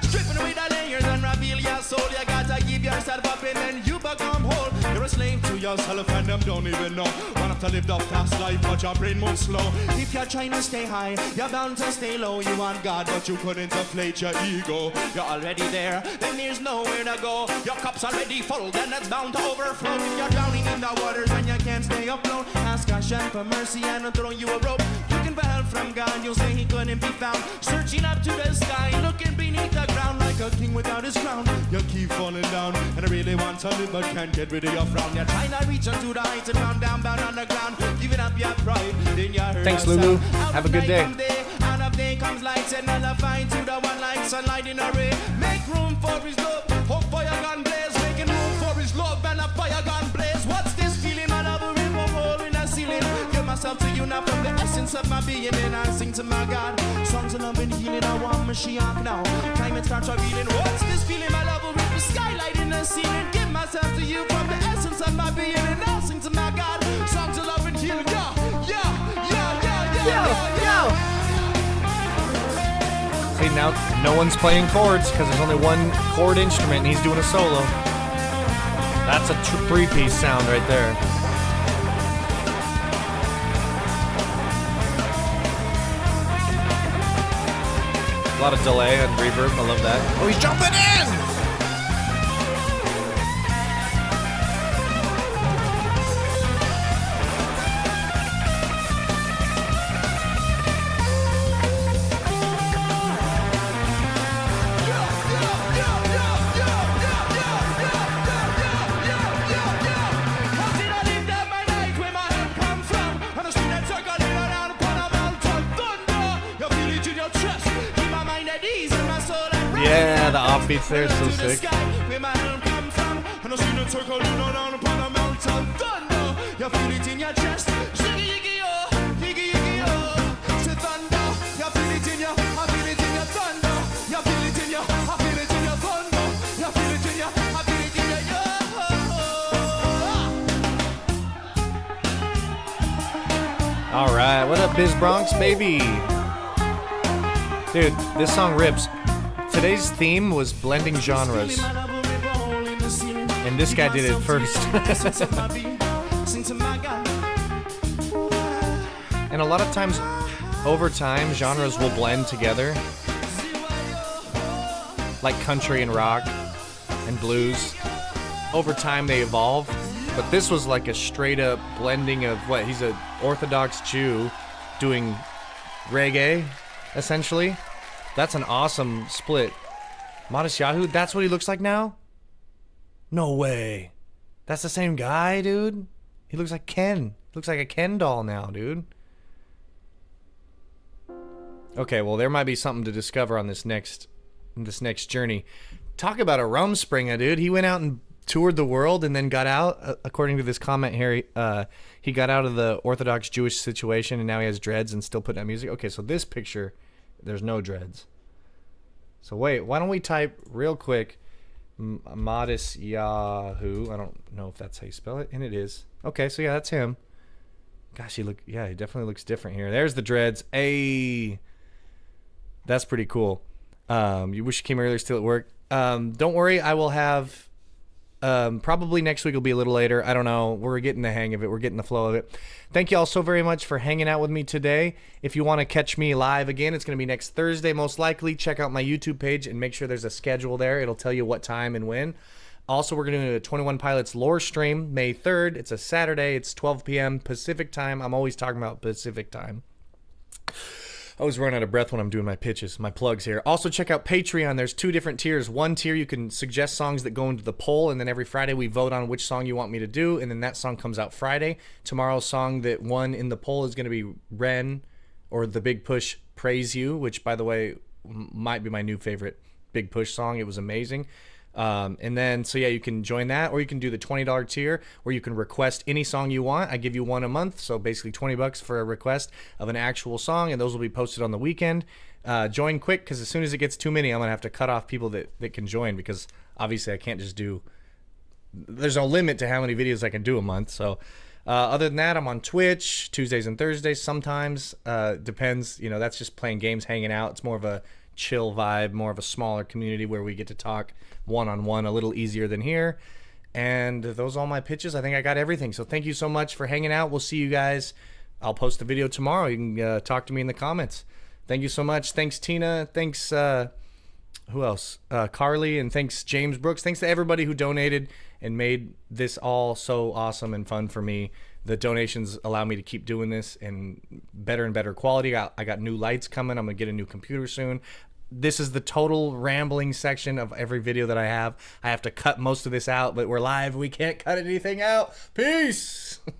Stripping away the layers and reveal your soul. You gotta give yourself up and then you become whole. You're a slave to yourself and them don't even know. Want to live the fast life but your brain moves slow. If you're trying to stay high, you're bound to stay low. You want God but you couldn't inflate your ego. You're already there, then there's nowhere to go. Your cup's already full, then it's bound to overflow. You're drowning in the waters and you can't stay afloat. Ask Hashem for mercy and I'll throw you a rope. Looking for help from God, you'll say he couldn't be found. Searching up to the sky, looking beneath the ground like a king without his crown. You keep falling down, and I really want to live but can't get rid of your frown. You're trying to reach onto the heights and round down, bound on the ground, giving up your pride. Then you heard Thanks, Lulu. Have a good day. Out of day comes light and nullifying to the one like sunlight in a ray. Make room for his love, hope fire gun blaze. Making room for his love and a fire gun blaze. What's this feeling, my love, a river hole in the ceiling? Give myself to you now from the essence of my being, and I sing to my God. Songs of love and healing, I want Mashiach now. Climate starts revealing. What's this feeling, my love, a river skylight in the ceiling? Give myself to you from the essence of my being, and I sing to my God. Songs of love and healing, See, now no one's playing chords because there's only one chord instrument and he's doing a solo. That's a three-piece sound right there. A lot of delay and reverb. I love that. Oh, he's jumping in! Yeah, the offbeats there is so sick. All right, what up, Biz Bronx, baby? Dude, this song rips. Today's theme was blending genres, and this guy did it first. And a lot of times, over time, genres will blend together, like country and rock and blues. Over time, they evolve, but this was like a straight-up blending of what? He's an Orthodox Jew doing reggae, essentially. That's an awesome split. Modest Yahoo, that's what he looks like now? No way. That's the same guy, dude? He looks like Ken. He looks like a Ken doll now, dude. Okay, well, there might be something to discover on this next journey. Talk about a Rumspringa, dude. He went out and toured the world and then got out, according to this comment here, he got out of the Orthodox Jewish situation and now he has dreads and still putting out music. Okay, so this picture... There's no dreads. So wait, why don't we type real quick Modest Yahoo. I don't know if that's how you spell it, and it is. Okay, so yeah, that's him. Gosh, he definitely looks different here. There's the dreads. Hey, that's pretty cool. You wish you came earlier, still at work. Don't worry, I will have probably next week will be a little later. I don't know. We're getting the hang of it. We're getting the flow of it. Thank you all so very much for hanging out with me today. If you want to catch me live again, it's going to be next Thursday, most likely. Check out my YouTube page and make sure there's a schedule there. It'll tell you what time and when. Also, we're going to do a 21 Pilots lore stream May 3rd. It's a Saturday. It's 12 p.m. Pacific time. I'm always talking about Pacific time. I always run out of breath when I'm doing my pitches, my plugs here. Also, check out Patreon. There's 2 different tiers. One tier, you can suggest songs that go into the poll, and then every Friday we vote on which song you want me to do, and then that song comes out Friday. Tomorrow's song that won in the poll is going to be Ren, or The Big Push, Praise You, which, by the way, might be my new favorite big push song. It was amazing. And then, so yeah, you can join that, or you can do the $20 tier where you can request any song you want. I give you one a month. So basically $20 for a request of an actual song, and those will be posted on the weekend. Join quick, because as soon as it gets too many, I'm going to have to cut off people that can join, because obviously I can't just do, there's no limit to how many videos I can do a month. So other than that, I'm on Twitch Tuesdays and Thursdays sometimes. Depends, that's just playing games, hanging out. It's more of a chill vibe, more of a smaller community where we get to talk one-on-one, a little easier than here. And those are all my pitches. I think I got everything. So thank you so much for hanging out. We'll see you guys. I'll post a video tomorrow. You can talk to me in the comments. Thank you so much. Thanks, Tina. Thanks, who else? Carly, and thanks, James Brooks. Thanks to everybody who donated and made this all so awesome and fun for me. The donations allow me to keep doing this in better and better quality. I got new lights coming. I'm going to get a new computer soon. This is the total rambling section of every video that I have. I have to cut most of this out, but we're live. We can't cut anything out. Peace.